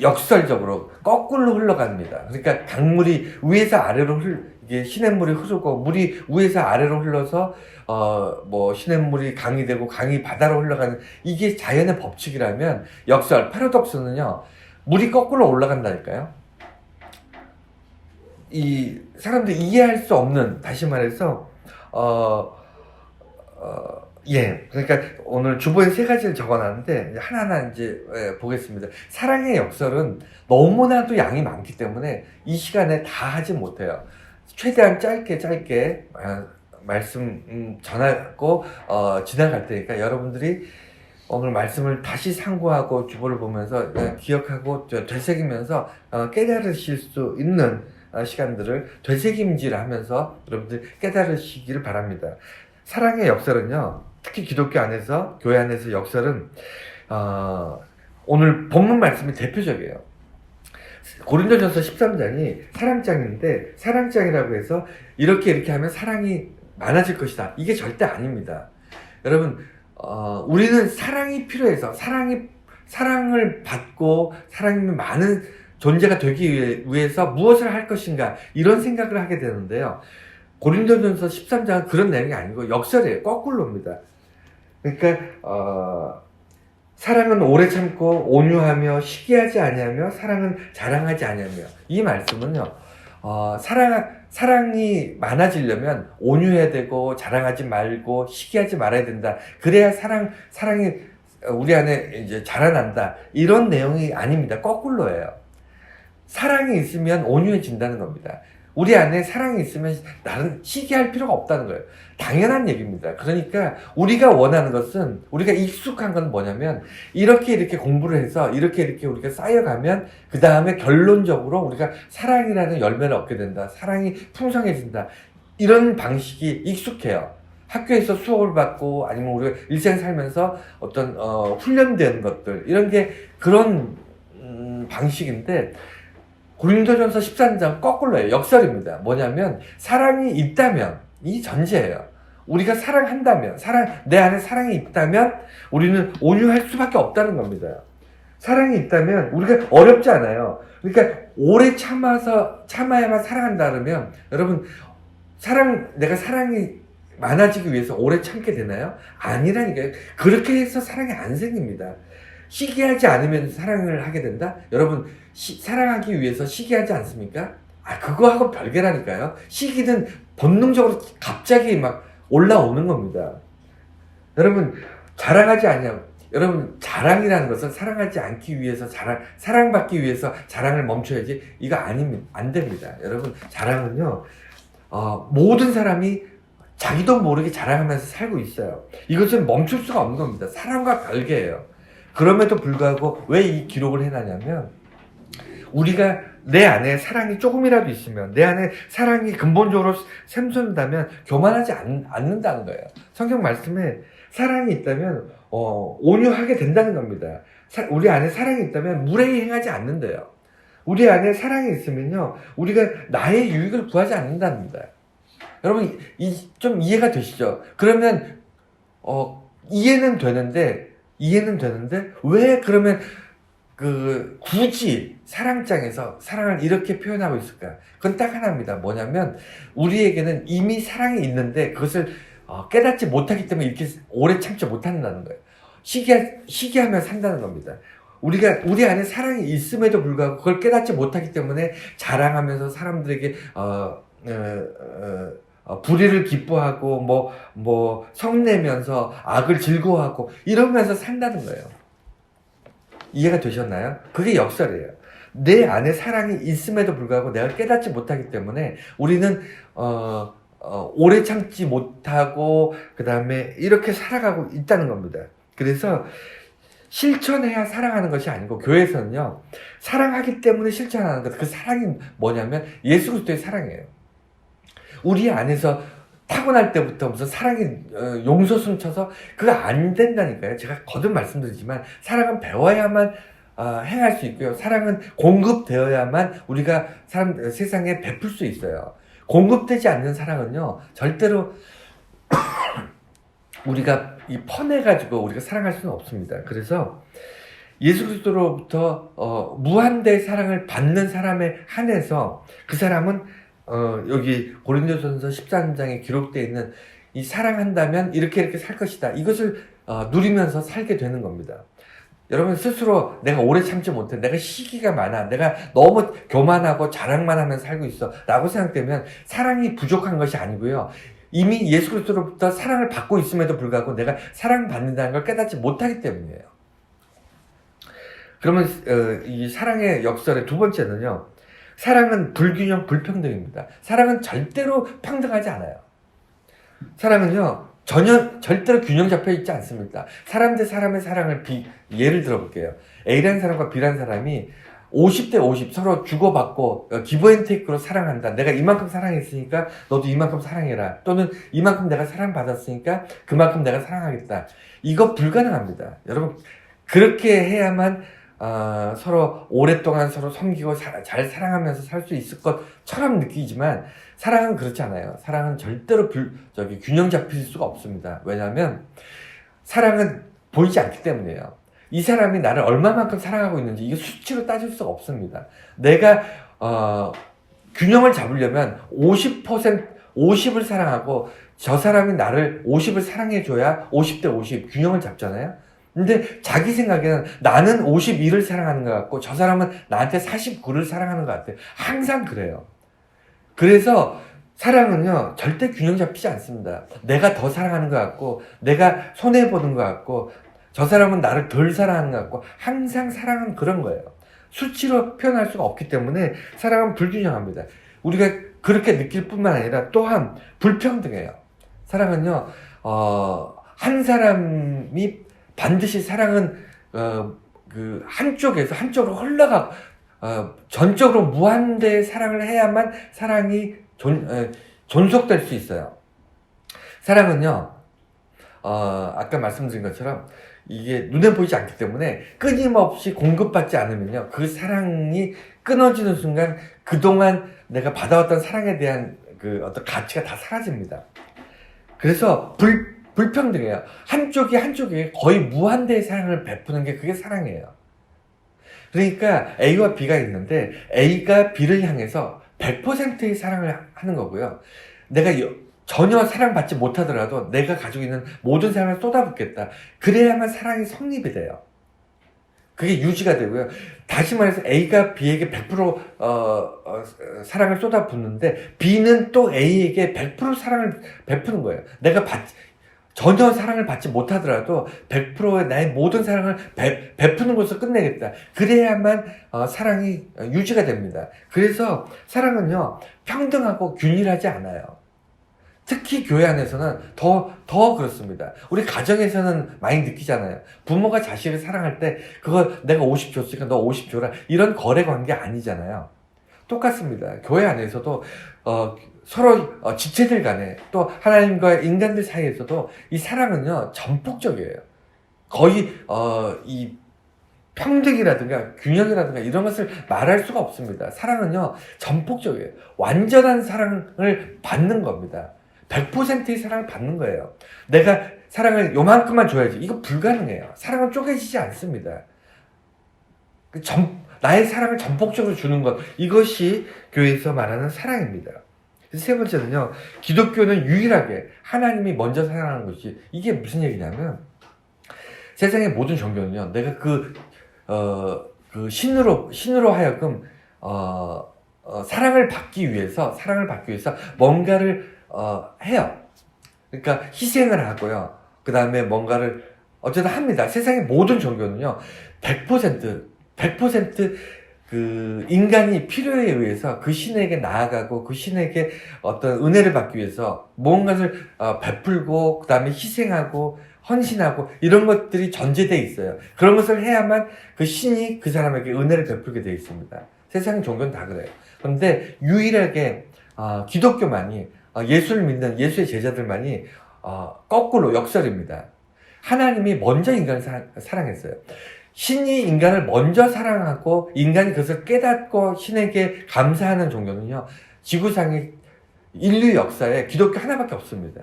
역설적으로 거꾸로 흘러갑니다. 그러니까 강물이 위에서 아래로 이게 시냇물이 흐르고 물이 위에서 아래로 흘러서 뭐 시냇물이 강이 되고 강이 바다로 흘러가는, 이게 자연의 법칙이라면 역설, 패러독스는요, 물이 거꾸로 올라간다니까요. 이 사람들이 이해할 수 없는, 다시 말해서 그러니까 오늘 주보에 세 가지를 적어놨는데 하나하나 이제 보겠습니다. 사랑의 역설은 너무나도 양이 많기 때문에 이 시간에 다 하지 못해요. 최대한 짧게 말씀 전하고 지나갈 테니까 여러분들이 오늘 말씀을 다시 상고하고 주보를 보면서 기억하고 되새기면서 깨달으실 수 있는 시간들을 되새김질을 하면서 여러분들 깨달으시기를 바랍니다. 사랑의 역설은요, 특히 기독교 안에서, 교회 안에서 역설은 오늘 본문 말씀이 대표적이에요. 고린도전서 13장이 사랑장인데, 사랑장이라고 해서 이렇게 하면 사랑이 많아질 것이다, 이게 절대 아닙니다. 여러분, 우리는 사랑이 필요해서 사랑을 받고 사랑이 많은 존재가 되기 위해서 무엇을 할 것인가 이런 생각을 하게 되는데요. 고린도전서 13장은 그런 내용이 아니고 역설이에요. 거꾸로입니다. 그러니까 사랑은 오래 참고 온유하며 시기하지 아니하며 사랑은 자랑하지 아니하며 이 말씀은요. 사랑이 많아지려면 온유해야 되고 자랑하지 말고 시기하지 말아야 된다. 그래야 사랑이 우리 안에 이제 자라난다. 이런 내용이 아닙니다. 거꾸로예요. 사랑이 있으면 온유해진다는 겁니다. 우리 안에 사랑이 있으면 나는 시기할 필요가 없다는 거예요. 당연한 얘기입니다. 그러니까 우리가 원하는 것은, 우리가 익숙한 건 뭐냐면 이렇게 공부를 해서 이렇게 우리가 쌓여가면 그 다음에 결론적으로 우리가 사랑이라는 열매를 얻게 된다. 사랑이 풍성해진다. 이런 방식이 익숙해요. 학교에서 수업을 받고 아니면 우리가 일생 살면서 어떤 훈련된 것들, 이런 게 그런 방식인데, 고린도전서 13장 거꾸로예요. 역설입니다. 뭐냐면 사랑이 있다면, 이 전제예요. 우리가 사랑한다면, 내 안에 사랑이 있다면 우리는 온유할 수밖에 없다는 겁니다. 사랑이 있다면 우리가 어렵지 않아요. 그러니까 오래 참아야만 사랑한다 그러면, 여러분, 내가 사랑이 많아지기 위해서 오래 참게 되나요? 아니라니까요. 그렇게 해서 사랑이 안 생깁니다. 시기하지 않으면 사랑을 하게 된다? 여러분, 사랑하기 위해서 시기하지 않습니까? 그거하고 별개라니까요. 시기는 본능적으로 갑자기 막 올라오는 겁니다. 여러분, 여러분, 자랑이라는 것은 사랑하지 않기 위해서 사랑받기 위해서 자랑을 멈춰야지, 이거 안 됩니다. 여러분, 자랑은요, 모든 사람이 자기도 모르게 자랑하면서 살고 있어요. 이것은 멈출 수가 없는 겁니다. 사랑과 별개예요. 그럼에도 불구하고 왜 이 기록을 해놨냐면, 우리가 내 안에 사랑이 조금이라도 있으면, 내 안에 사랑이 근본적으로 샘솟는다면 교만하지 않는다는 거예요. 성경 말씀에 사랑이 있다면 온유하게 된다는 겁니다. 우리 안에 사랑이 있다면 무례히 행하지 않는데요. 우리 안에 사랑이 있으면요, 우리가 나의 유익을 구하지 않는답니다. 여러분, 좀 이해가 되시죠? 그러면 이해는 되는데 왜 그러면 굳이 사랑장에서 사랑을 이렇게 표현하고 있을까? 그건 딱 하나입니다. 뭐냐면 우리에게는 이미 사랑이 있는데 그것을 깨닫지 못하기 때문에 이렇게 오래 참지 못한다는 거예요. 시기하며 산다는 겁니다. 우리 안에 사랑이 있음에도 불구하고 그걸 깨닫지 못하기 때문에 자랑하면서 사람들에게 불의를 기뻐하고 성내면서 악을 즐거워하고 이러면서 산다는 거예요. 이해가 되셨나요? 그게 역설이에요. 내 안에 사랑이 있음에도 불구하고 내가 깨닫지 못하기 때문에 우리는 오래 참지 못하고 그 다음에 이렇게 살아가고 있다는 겁니다. 그래서 실천해야 사랑하는 것이 아니고, 교회에서는요, 사랑하기 때문에 실천하는 것, 그 사랑이 뭐냐면 예수 그리스도의 사랑이에요. 우리 안에서 타고날 때부터 무슨 사랑이 용서 숨쳐서 그거 안 된다니까요. 제가 거듭 말씀드리지만 사랑은 배워야만 행할 수 있고요. 사랑은 공급되어야만 우리가 세상에 베풀 수 있어요. 공급되지 않는 사랑은요, 절대로 우리가 퍼내가지고 우리가 사랑할 수는 없습니다. 그래서 예수 그리스도로부터 무한대의 사랑을 받는 사람에 한해서 그 사람은 여기 고린도전서 13장에 기록되어 있는 이 사랑한다면 이렇게 살 것이다. 이것을 누리면서 살게 되는 겁니다. 여러분 스스로 내가 오래 참지 못해, 내가 시기가 많아, 내가 너무 교만하고 자랑만 하면서 살고 있어 라고 생각되면 사랑이 부족한 것이 아니고요. 이미 예수 그리스도로부터 사랑을 받고 있음에도 불구하고 내가 사랑받는다는 걸 깨닫지 못하기 때문이에요. 그러면 이 사랑의 역설의 두 번째는요, 사랑은 불균형, 불평등입니다. 사랑은 절대로 평등하지 않아요. 사랑은요, 절대로 균형 잡혀 있지 않습니다. 사람 대 사람의 사랑을 예를 들어 볼게요. A라는 사람과 B라는 사람이 50대 50 서로 주고받고 기브앤테이크로 사랑한다. 내가 이만큼 사랑했으니까 너도 이만큼 사랑해라. 또는 이만큼 내가 사랑받았으니까 그만큼 내가 사랑하겠다. 이거 불가능합니다. 여러분, 그렇게 해야만 서로 오랫동안 서로 섬기고 잘 사랑하면서 살 수 있을 것처럼 느끼지만 사랑은 그렇지 않아요. 사랑은 절대로 균형 잡힐 수가 없습니다. 왜냐하면 사랑은 보이지 않기 때문이에요. 이 사람이 나를 얼마만큼 사랑하고 있는지 이게 수치로 따질 수가 없습니다. 내가 균형을 잡으려면 50을 사랑하고 저 사람이 나를 50을 사랑해줘야 50대 50 균형을 잡잖아요. 근데 자기 생각에는 나는 51을 사랑하는 것 같고 저 사람은 나한테 49를 사랑하는 것 같아요. 항상 그래요. 그래서 사랑은요 절대 균형 잡히지 않습니다. 내가 더 사랑하는 것 같고 내가 손해보는 것 같고 저 사람은 나를 덜 사랑하는 것 같고 항상 사랑은 그런 거예요. 수치로 표현할 수가 없기 때문에 사랑은 불균형합니다. 우리가 그렇게 느낄 뿐만 아니라 또한 불평등해요. 사랑은요 한 사람이 반드시 사랑은 그 한쪽으로 흘러가 전적으로 무한대의 사랑을 해야만 사랑이 존속될 수 있어요. 사랑은요 아까 말씀드린 것처럼 이게 눈에 보이지 않기 때문에 끊임없이 공급받지 않으면요 그 사랑이 끊어지는 순간 그동안 내가 받아왔던 사랑에 대한 그 어떤 가치가 다 사라집니다. 그래서 불평등해요. 한쪽이 거의 무한대의 사랑을 베푸는 게 그게 사랑이에요. 그러니까 A와 B가 있는데 A가 B를 향해서 100%의 사랑을 하는 거고요. 내가 전혀 사랑받지 못하더라도 내가 가지고 있는 모든 사랑을 쏟아붓겠다. 그래야만 사랑이 성립이 돼요. 그게 유지가 되고요. 다시 말해서 A가 B에게 100% 사랑을 쏟아붓는데 B는 또 A에게 100% 사랑을 베푸는 거예요. 내가 전혀 사랑을 받지 못하더라도 100%의 나의 모든 사랑을 베푸는 것으로 끝내겠다. 그래야만 사랑이 유지가 됩니다. 그래서 사랑은요 평등하고 균일하지 않아요. 특히 교회 안에서는 더 그렇습니다. 우리 가정에서는 많이 느끼잖아요. 부모가 자식을 사랑할 때 그거 내가 50 줬으니까 너 50 줘라. 이런 거래 관계 아니잖아요. 똑같습니다. 교회 안에서도 서로 지체들 간에 또 하나님과 인간들 사이에서도 이 사랑은요 전폭적이에요. 거의 이 평등이라든가 균형이라든가 이런 것을 말할 수가 없습니다. 사랑은요 전폭적이에요. 완전한 사랑을 받는 겁니다. 100%의 사랑을 받는 거예요. 내가 사랑을 요만큼만 줘야지. 이거 불가능해요. 사랑은 쪼개지지 않습니다. 나의 사랑을 전폭적으로 주는 것, 이것이 교회에서 말하는 사랑입니다. 세 번째는요, 기독교는 유일하게 하나님이 먼저 사랑하는 것이, 이게 무슨 얘기냐면 세상의 모든 종교는요, 내가 신으로 하여금 사랑을 받기 위해서 뭔가를 해요. 그러니까 희생을 하고요. 그 다음에 뭔가를 어쨌든 합니다. 세상의 모든 종교는요, 100% 그 인간이 필요에 의해서 그 신에게 나아가고 그 신에게 어떤 은혜를 받기 위해서 무언가를 베풀고 그 다음에 희생하고 헌신하고 이런 것들이 전제되어 있어요. 그런 것을 해야만 그 신이 그 사람에게 은혜를 베풀게 되어 있습니다. 세상 종교는 다 그래요. 그런데 유일하게 기독교만이 예수를 믿는 예수의 제자들만이 거꾸로 역설입니다. 하나님이 먼저 인간을 사랑했어요. 신이 인간을 먼저 사랑하고 인간이 그것을 깨닫고 신에게 감사하는 종교는요, 지구상의 인류 역사에 기독교 하나밖에 없습니다.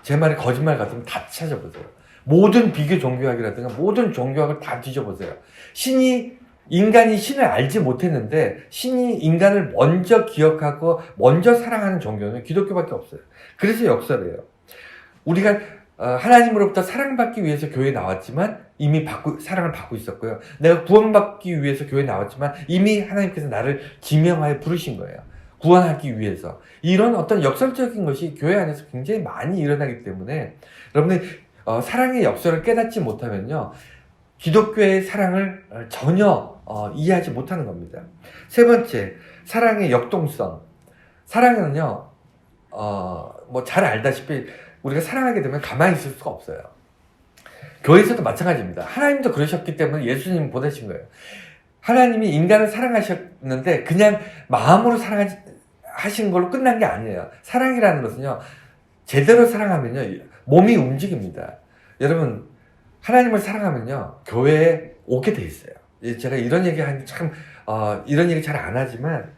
제 말이 거짓말 같으면 다 찾아보세요. 모든 비교 종교학이라든가 모든 종교학을 다 뒤져보세요. 인간이 신을 알지 못했는데 신이 인간을 먼저 기억하고 먼저 사랑하는 종교는 기독교밖에 없어요. 그래서 역설이에요. 우리가 하나님으로부터 사랑받기 위해서 교회에 나왔지만 이미 사랑을 받고 있었고요. 내가 구원받기 위해서 교회에 나왔지만 이미 하나님께서 나를 지명하여 부르신 거예요. 구원하기 위해서. 이런 어떤 역설적인 것이 교회 안에서 굉장히 많이 일어나기 때문에 여러분이 사랑의 역설을 깨닫지 못하면요, 기독교의 사랑을 전혀 이해하지 못하는 겁니다. 세 번째, 사랑의 역동성. 사랑은요, 뭐 잘 알다시피 우리가 사랑하게 되면 가만히 있을 수가 없어요. 교회에서도 마찬가지입니다. 하나님도 그러셨기 때문에 예수님 보내신 거예요. 하나님이 인간을 사랑하셨는데 그냥 마음으로 사랑하신 걸로 끝난 게 아니에요. 사랑이라는 것은요, 제대로 사랑하면요, 몸이 움직입니다. 여러분, 하나님을 사랑하면요, 교회에 오게 돼 있어요. 제가 이런 얘기 하는 이런 얘기 잘 안 하지만,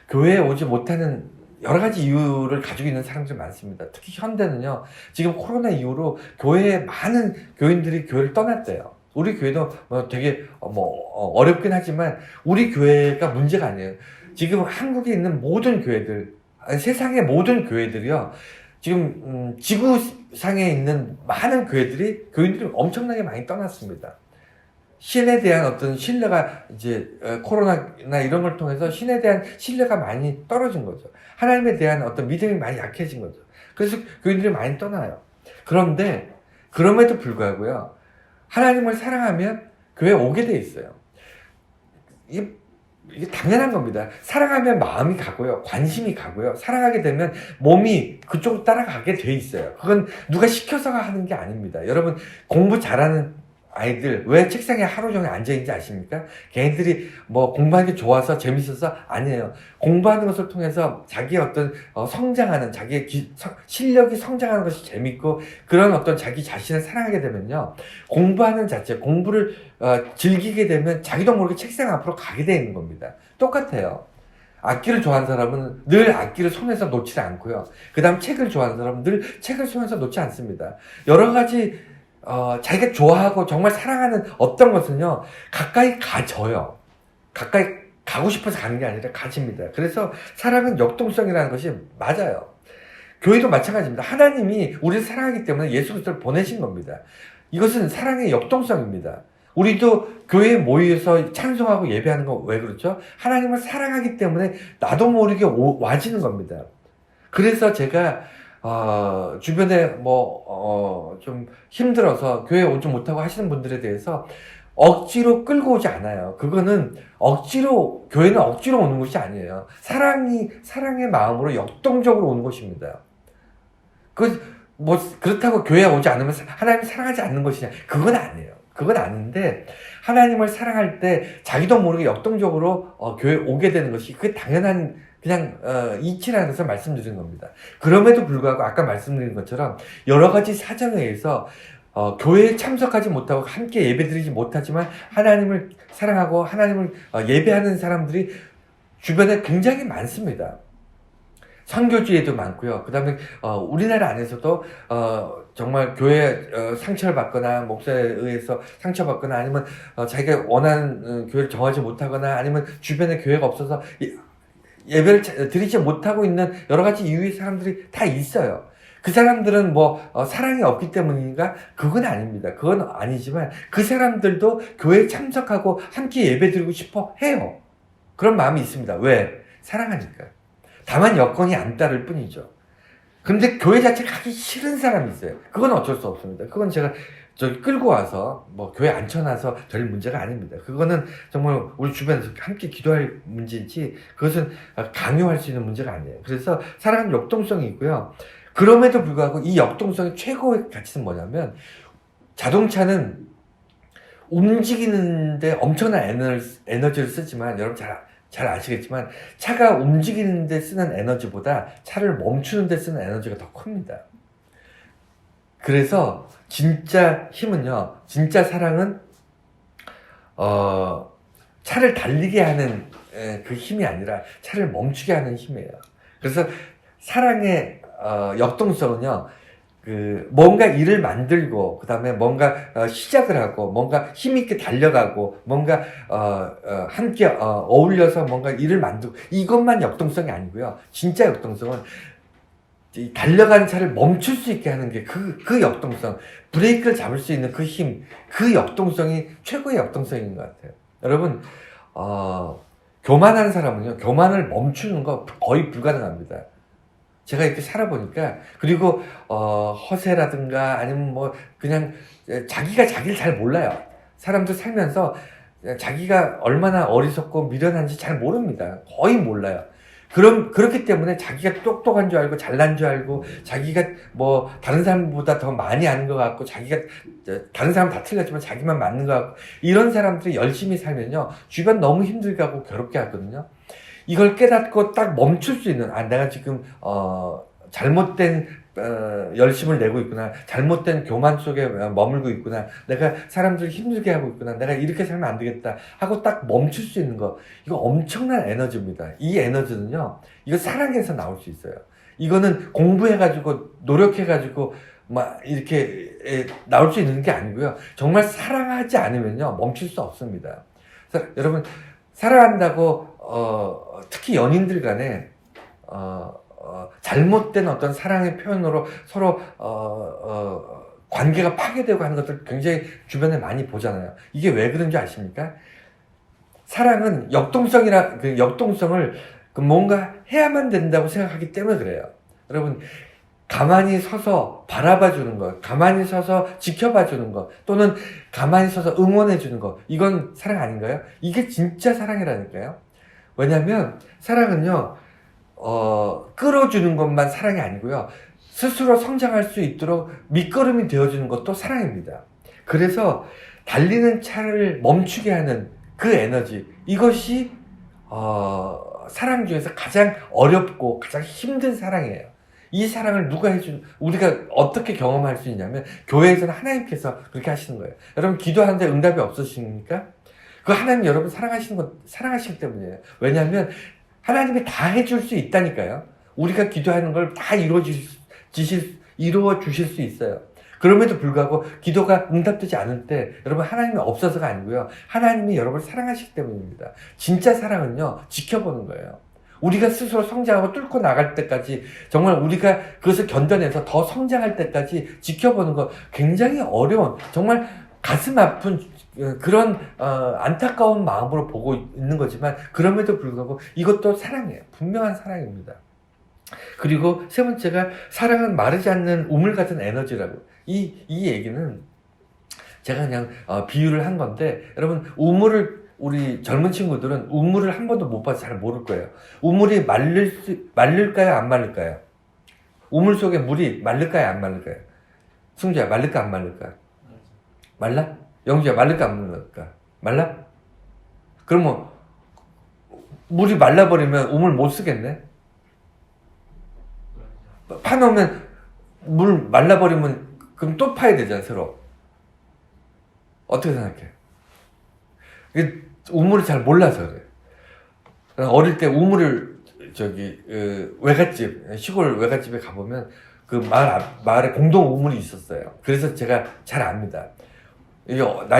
교회에 오지 못하는 여러 가지 이유를 가지고 있는 사람들이 많습니다. 특히 현대는요, 지금 코로나 이후로 교회에 많은 교인들이 교회를 떠났대요. 우리 교회도 뭐 되게 어렵긴 하지만 우리 교회가 문제가 아니에요. 지금 한국에 있는 모든 교회들, 아니, 세상의 모든 교회들이요, 지금 지구상에 있는 많은 교인들이 엄청나게 많이 떠났습니다. 신에 대한 어떤 신뢰가 이제 코로나나 이런 걸 통해서 신에 대한 신뢰가 많이 떨어진 거죠. 하나님에 대한 어떤 믿음이 많이 약해진 거죠. 그래서 교인들이 많이 떠나요. 그런데 그럼에도 불구하고요, 하나님을 사랑하면 교회에 오게 돼 있어요. 이게 당연한 겁니다. 사랑하면 마음이 가고요, 관심이 가고요, 사랑하게 되면 몸이 그쪽으로 따라가게 돼 있어요. 그건 누가 시켜서가 하는 게 아닙니다. 여러분, 공부 잘하는 아이들 왜 책상에 하루 종일 앉아있는지 아십니까? 걔네들이 뭐 공부하는 게 좋아서 재밌어서? 아니에요. 공부하는 것을 통해서 자기의 어떤 성장하는, 자기의 실력이 성장하는 것이 재밌고, 그런 어떤 자기 자신을 사랑하게 되면요, 공부하는 자체, 공부를 즐기게 되면 자기도 모르게 책상 앞으로 가게 되는 겁니다. 똑같아요. 악기를 좋아하는 사람은 늘 악기를 손에서 놓지 않고요, 그 다음 책을 좋아하는 사람은 늘 책을 손에서 놓지 않습니다. 여러 가지 자기가 좋아하고 정말 사랑하는 어떤 것은요, 가까이 가져요. 가까이 가고 싶어서 가는 게 아니라 가집니다. 그래서 사랑은 역동성이라는 것이 맞아요. 교회도 마찬가지입니다. 하나님이 우리를 사랑하기 때문에 예수 그리스도를 보내신 겁니다. 이것은 사랑의 역동성입니다. 우리도 교회에 모여서 찬송하고 예배하는 건 왜 그렇죠? 하나님을 사랑하기 때문에 나도 모르게 와지는 겁니다. 그래서 제가 주변에 좀 힘들어서 교회에 오지 못하고 하시는 분들에 대해서 억지로 끌고 오지 않아요. 그거는 교회는 억지로 오는 것이 아니에요. 사랑의 마음으로 역동적으로 오는 것입니다. 그렇다고 교회에 오지 않으면 하나님을 사랑하지 않는 것이냐? 그건 아니에요. 그건 아닌데, 하나님을 사랑할 때 자기도 모르게 역동적으로 교회에 오게 되는 것이 그게 당연한 이치라는 것을 말씀드린 겁니다. 그럼에도 불구하고 아까 말씀드린 것처럼 여러 가지 사정에 의해서 교회에 참석하지 못하고 함께 예배드리지 못하지만 하나님을 사랑하고 하나님을 예배하는 사람들이 주변에 굉장히 많습니다. 선교지에도 많고요. 그 다음에 우리나라 안에서도 정말 교회에 상처를 받거나 목사에 의해서 상처받거나, 아니면 자기가 원하는 교회를 정하지 못하거나, 아니면 주변에 교회가 없어서 예배를 드리지 못하고 있는 여러 가지 이유의 사람들이 다 있어요. 그 사람들은 사랑이 없기 때문인가? 그건 아닙니다. 그건 아니지만 그 사람들도 교회에 참석하고 함께 예배 드리고 싶어 해요. 그런 마음이 있습니다. 왜? 사랑하니까. 다만 여건이 안 따를 뿐이죠. 그런데 교회 자체 가기 싫은 사람이 있어요. 그건 어쩔 수 없습니다. 그건 제가 끌고 와서 교회 앉혀놔서 될 문제가 아닙니다. 그거는 정말 우리 주변에서 함께 기도할 문제지, 그것은 강요할 수 있는 문제가 아니에요. 그래서 사랑은 역동성이 있고요. 그럼에도 불구하고 이 역동성의 최고의 가치는 뭐냐면, 자동차는 움직이는데 엄청난 에너지를 쓰지만, 여러분 잘 아시겠지만 차가 움직이는데 쓰는 에너지보다 차를 멈추는데 쓰는 에너지가 더 큽니다. 그래서 진짜 힘은요, 진짜 사랑은 차를 달리게 하는 그 힘이 아니라 차를 멈추게 하는 힘이에요. 그래서 사랑의 역동성은요, 뭔가 일을 만들고, 그 다음에 뭔가 시작을 하고, 뭔가 힘있게 달려가고, 뭔가 함께 어울려서 뭔가 일을 만들고, 이것만 역동성이 아니고요. 진짜 역동성은 달려가는 차를 멈출 수 있게 하는 게 그 역동성, 브레이크를 잡을 수 있는 그 힘, 그 역동성이 최고의 역동성인 것 같아요. 여러분, 교만한 사람은요, 교만을 멈추는 거 거의 불가능합니다. 제가 이렇게 살아보니까, 그리고 허세라든가 아니면 그냥 자기가 자기를 잘 몰라요. 사람들 살면서 자기가 얼마나 어리석고 미련한지 잘 모릅니다. 거의 몰라요. 그렇기 때문에 자기가 똑똑한 줄 알고 잘난 줄 알고, 자기가 다른 사람보다 더 많이 아는 것 같고, 자기가 다른 사람 다 틀렸지만 자기만 맞는 것 같고, 이런 사람들이 열심히 살면요, 주변 너무 힘들게 하고 괴롭게 하거든요. 이걸 깨닫고 딱 멈출 수 있는, 내가 지금 잘못된 열심을 내고 있구나. 잘못된 교만 속에 머물고 있구나. 내가 사람들 힘들게 하고 있구나. 내가 이렇게 살면 안 되겠다 하고 딱 멈출 수 있는 거. 이거 엄청난 에너지입니다. 이 에너지는요, 이거 사랑에서 나올 수 있어요. 이거는 공부해가지고 노력해가지고 막 이렇게 나올 수 있는 게 아니고요. 정말 사랑하지 않으면요, 멈출 수 없습니다. 그래서 여러분, 사랑한다고 특히 연인들 간에 잘못된 어떤 사랑의 표현으로 서로 관계가 파괴되고 하는 것들 굉장히 주변에 많이 보잖아요. 이게 왜 그런지 아십니까? 사랑은 역동성을 뭔가 해야만 된다고 생각하기 때문에 그래요. 여러분, 가만히 서서 바라봐 주는 것, 가만히 서서 지켜봐 주는 것, 또는 가만히 서서 응원해 주는 것, 이건 사랑 아닌가요? 이게 진짜 사랑이라니까요. 왜냐하면 사랑은요, 끌어주는 것만 사랑이 아니고요, 스스로 성장할 수 있도록 밑거름이 되어주는 것도 사랑입니다. 그래서 달리는 차를 멈추게 하는 그 에너지, 이것이 사랑 중에서 가장 어렵고 가장 힘든 사랑이에요. 이 사랑을 우리가 어떻게 경험할 수 있냐면, 교회에서는 하나님께서 그렇게 하시는 거예요. 여러분, 기도하는데 응답이 없으십니까? 그 하나님 여러분 사랑하시기 때문이에요. 왜냐하면 하나님이 다 해줄 수 있다니까요. 우리가 기도하는 걸 다 이루어 주실 수 있어요. 그럼에도 불구하고 기도가 응답되지 않을 때, 여러분, 하나님이 없어서가 아니고요, 하나님이 여러분을 사랑하시기 때문입니다. 진짜 사랑은요, 지켜보는 거예요. 우리가 스스로 성장하고 뚫고 나갈 때까지, 정말 우리가 그것을 견뎌내서 더 성장할 때까지 지켜보는 거 굉장히 어려운, 정말 가슴 아픈 그런 안타까운 마음으로 보고 있는 거지만, 그럼에도 불구하고 이것도 사랑이에요. 분명한 사랑입니다. 그리고 세 번째가, 사랑은 마르지 않는 우물 같은 에너지라고. 이 얘기는 제가 그냥 비유를 한 건데, 여러분, 우리 젊은 친구들은 우물을 한 번도 못 봐서 잘 모를 거예요. 우물이 말릴까요? 안 말릴까요? 우물 속에 물이 말릴까요? 안 말릴까요? 승주야, 말릴까? 안 말릴까? 말라? 영주야, 말릴까? 안 말릴까? 말라? 그러면 물이 말라버리면 우물 못 쓰겠네? 파놓으면 물 말라버리면 그럼 또 파야 되잖아, 새로. 어떻게 생각해? 우물을 잘 몰라서 그래. 어릴 때 우물을 외갓집, 시골 외갓집에 가보면 그 마을에 공동 우물이 있었어요. 그래서 제가 잘 압니다. 연배가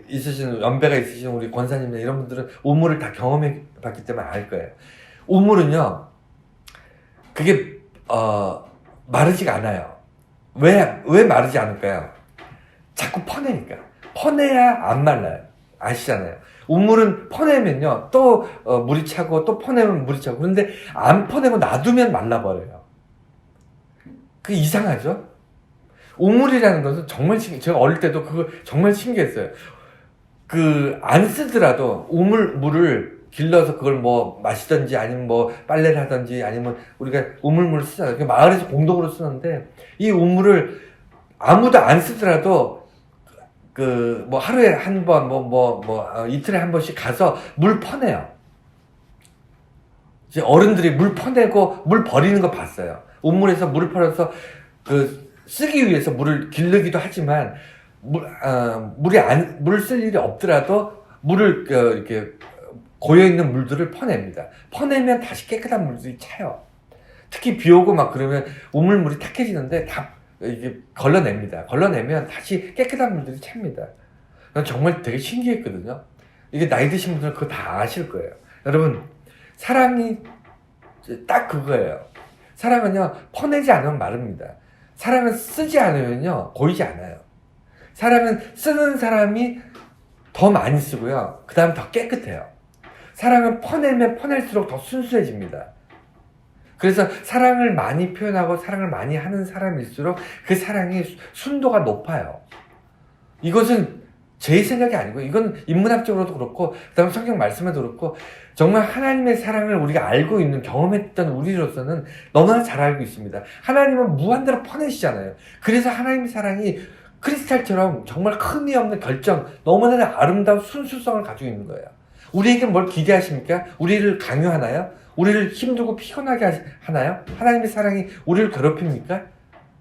있으신 우리 권사님이나 이런 분들은 우물을 다 경험해 봤기 때문에 알 거예요. 우물은요, 그게 마르지가 않아요. 왜 마르지 않을까요? 자꾸 퍼내니까. 퍼내야 안 말라요. 아시잖아요. 우물은 퍼내면요, 또 물이 차고, 또 퍼내면 물이 차고. 그런데 안 퍼내고 놔두면 말라버려요. 그게 이상하죠? 우물이라는 것은 정말 제가 어릴 때도 그거 정말 신기했어요. 안 쓰더라도 물을 길러서 그걸 뭐 마시든지, 아니면 뭐 빨래를 하든지, 아니면 우리가 우물물을 쓰잖아요. 마을에서 공동으로 쓰는데, 이 우물을 아무도 안 쓰더라도 뭐 하루에 한 번, 이틀에 한 번씩 가서 물 퍼내요. 이제 어른들이 물 퍼내고 물 버리는 거 봤어요. 우물에서 물을 퍼내서 쓰기 위해서 물을 기르기도 하지만, 물을 쓸 일이 없더라도 물을 이렇게 고여있는 물들을 퍼냅니다. 퍼내면 다시 깨끗한 물들이 차요. 특히 비 오고 막 그러면 우물물이 탁해지는데 다 이게 걸러냅니다. 걸러내면 다시 깨끗한 물들이 찹니다. 난 정말 되게 신기했거든요. 이게 나이 드신 분들은 그거 다 아실 거예요. 여러분, 사랑이 딱 그거예요. 사랑은요, 퍼내지 않으면 마릅니다. 사랑은 쓰지 않으면요, 고이지 않아요. 사랑은 쓰는 사람이 더 많이 쓰고요, 그 다음 더 깨끗해요. 사랑은 퍼내면 퍼낼수록 더 순수해집니다. 그래서 사랑을 많이 표현하고 사랑을 많이 하는 사람일수록 그 사랑의 순도가 높아요. 이것은 제 생각이 아니고, 이건 인문학적으로도 그렇고, 그 다음 성경 말씀에도 그렇고, 정말 하나님의 사랑을 우리가 알고 있는, 경험했던 우리로서는 너무나 잘 알고 있습니다. 하나님은 무한대로 퍼내시잖아요. 그래서 하나님의 사랑이 크리스탈처럼 정말 흠이 없는 결정, 너무나 아름다운 순수성을 가지고 있는 거예요. 우리에게 뭘 기대하십니까? 우리를 강요하나요? 우리를 힘들고 피곤하게 하나요? 하나님의 사랑이 우리를 괴롭힙니까?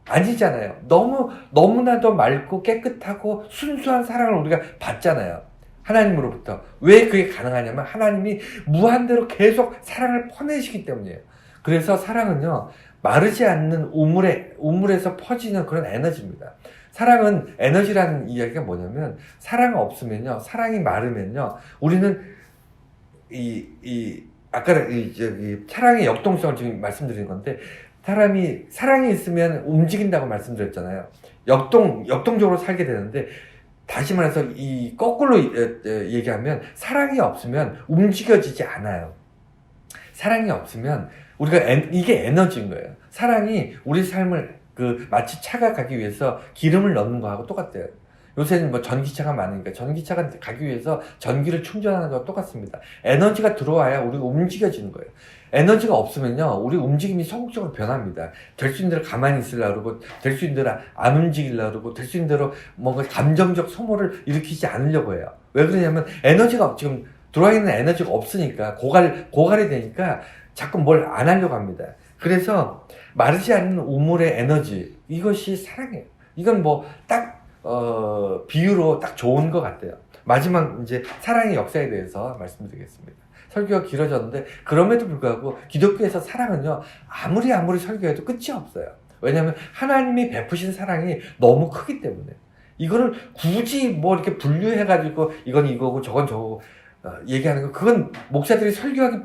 아니잖아요. 너무나도 맑고 깨끗하고 순수한 사랑을 우리가 받잖아요. 하나님으로부터. 왜 그게 가능하냐면 하나님이 무한대로 계속 사랑을 퍼내시기 때문이에요. 그래서 사랑은요, 마르지 않는 우물에서 퍼지는 그런 에너지입니다. 사랑은 에너지라는 이야기가 뭐냐면, 사랑 없으면요, 사랑이 마르면요, 우리는 아까 사랑의 역동성을 지금 말씀드린 건데, 사랑이 있으면 움직인다고 말씀드렸잖아요. 역동적으로 살게 되는데, 다시 말해서 거꾸로 얘기하면, 사랑이 없으면 움직여지지 않아요. 사랑이 없으면 이게 에너지인 거예요. 사랑이 우리 삶을 마치 차가 가기 위해서 기름을 넣는 거하고 똑같아요. 요새는 뭐 전기차가 많으니까 전기차가 가기 위해서 전기를 충전하는 거와 똑같습니다. 에너지가 들어와야 우리가 움직여지는 거예요. 에너지가 없으면요, 우리 움직임이 소극적으로 변합니다. 될 수 있는 대로 가만히 있으려고 그러고, 될 수 있는 대로 안 움직이려고 그러고, 될 수 있는 대로 뭔가 감정적 소모를 일으키지 않으려고 해요. 왜 그러냐면 에너지가 지금 들어와 있는 에너지가 없으니까, 고갈이 되니까 자꾸 뭘 안 하려고 합니다. 그래서 마르지 않는 우물의 에너지, 이것이 사랑이에요. 이건 비유로 딱 좋은 것 같아요. 마지막 이제 사랑의 역사에 대해서 말씀드리겠습니다. 설교가 길어졌는데, 그럼에도 불구하고 기독교에서 사랑은요, 아무리 설교해도 끝이 없어요. 왜냐하면 하나님이 베푸신 사랑이 너무 크기 때문에. 이거를 굳이 이렇게 분류해가지고 이건 이거고 저건 저거고 얘기하는 거, 그건 목사들이 설교하기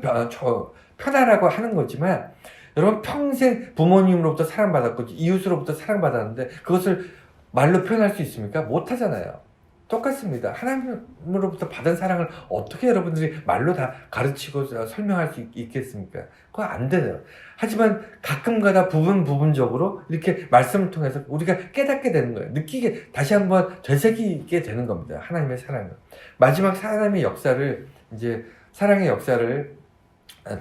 편하라고 하는 거지만, 여러분 평생 부모님으로부터 사랑받았고 이웃으로부터 사랑받았는데 그것을 말로 표현할 수 있습니까? 못하잖아요. 똑같습니다. 하나님으로부터 받은 사랑을 어떻게 여러분들이 말로 다 가르치고 설명할 수 있겠습니까? 그거 안 되네요. 하지만 가끔가다 부분적으로 이렇게 말씀을 통해서 우리가 깨닫게 되는 거예요. 다시 한번 되새기게 되는 겁니다. 하나님의 사랑을. 마지막 사랑의 역사를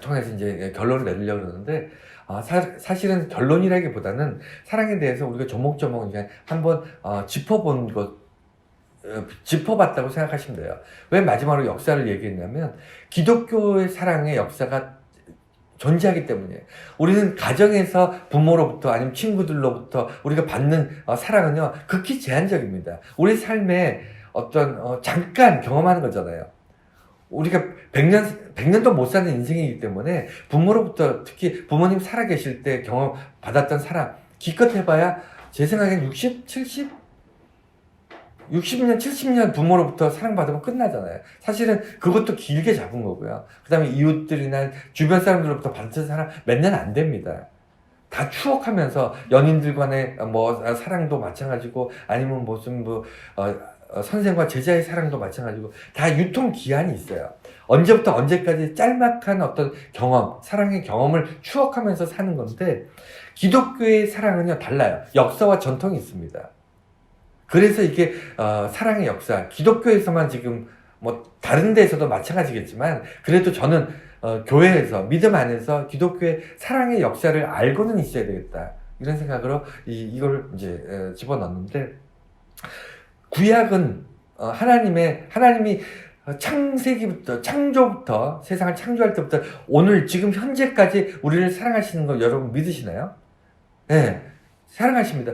통해서 이제 결론을 내리려고 그러는데, 사실은 결론이라기보다는 사랑에 대해서 우리가 조목조목 이제 한번 짚어봤다고 생각하시면 돼요. 왜 마지막으로 역사를 얘기했냐면, 기독교의 사랑의 역사가 존재하기 때문이에요. 우리는 가정에서 부모로부터 아니면 친구들로부터 우리가 받는 사랑은요, 극히 제한적입니다. 우리 삶에 잠깐 경험하는 거잖아요. 우리가 100년도 못 사는 인생이기 때문에 부모로부터, 특히 부모님 살아계실 때 경험 받았던 사랑, 기껏 해봐야 제 생각엔 60년, 70년 부모로부터 사랑받으면 끝나잖아요. 사실은 그것도 길게 잡은 거고요. 그 다음에 이웃들이나 주변 사람들로부터 받은 사랑 몇 년 안 됩니다. 다 추억하면서 연인들 간의 사랑도 마찬가지고, 아니면 선생과 제자의 사랑도 마찬가지고, 다 유통기한이 있어요. 언제부터 언제까지 짤막한 어떤 사랑의 경험을 추억하면서 사는 건데, 기독교의 사랑은요, 달라요. 역사와 전통이 있습니다. 그래서 이게 사랑의 역사, 기독교에서만 지금 다른 데에서도 마찬가지겠지만, 그래도 저는 교회에서, 믿음 안에서 기독교의 사랑의 역사를 알고는 있어야 되겠다, 이런 생각으로 이걸 이제 집어넣는데, 구약은 하나님이 창조부터, 세상을 창조할 때부터 오늘 지금 현재까지 우리를 사랑하시는 거 여러분 믿으시나요? 네, 사랑하십니다.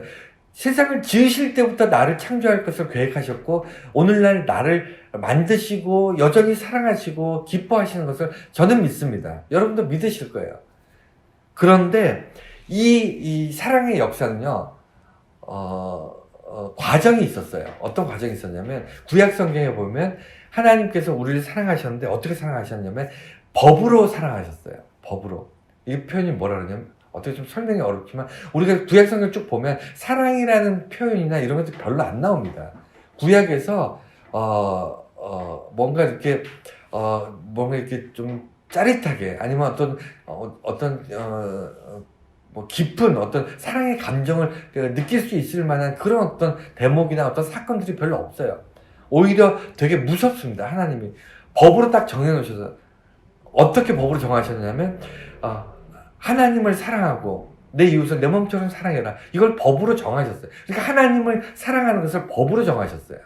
세상을 지으실 때부터 나를 창조할 것을 계획하셨고, 오늘날 나를 만드시고 여전히 사랑하시고 기뻐하시는 것을 저는 믿습니다. 여러분도 믿으실 거예요. 그런데 이 사랑의 역사는요, 과정이 있었어요. 어떤 과정이 있었냐면, 구약 성경에 보면 하나님께서 우리를 사랑하셨는데 어떻게 사랑하셨냐면 법으로 사랑하셨어요. 법으로. 이 표현이 뭐라 그러냐면, 어떻게 좀 설명이 어렵지만, 우리가 구약 성경 쭉 보면 사랑이라는 표현이나 이런 것도 별로 안 나옵니다. 구약에서 뭔가 이렇게 좀 짜릿하게, 아니면 깊은 어떤 사랑의 감정을 느낄 수 있을 만한 그런 어떤 대목이나 어떤 사건들이 별로 없어요. 오히려 되게 무섭습니다. 하나님이 법으로 딱 정해놓으셔서. 어떻게 법으로 정하셨냐면, 하나님을 사랑하고 내 이웃을 내 몸처럼 사랑해라, 이걸 법으로 정하셨어요. 그러니까 하나님을 사랑하는 것을 법으로 정하셨어요.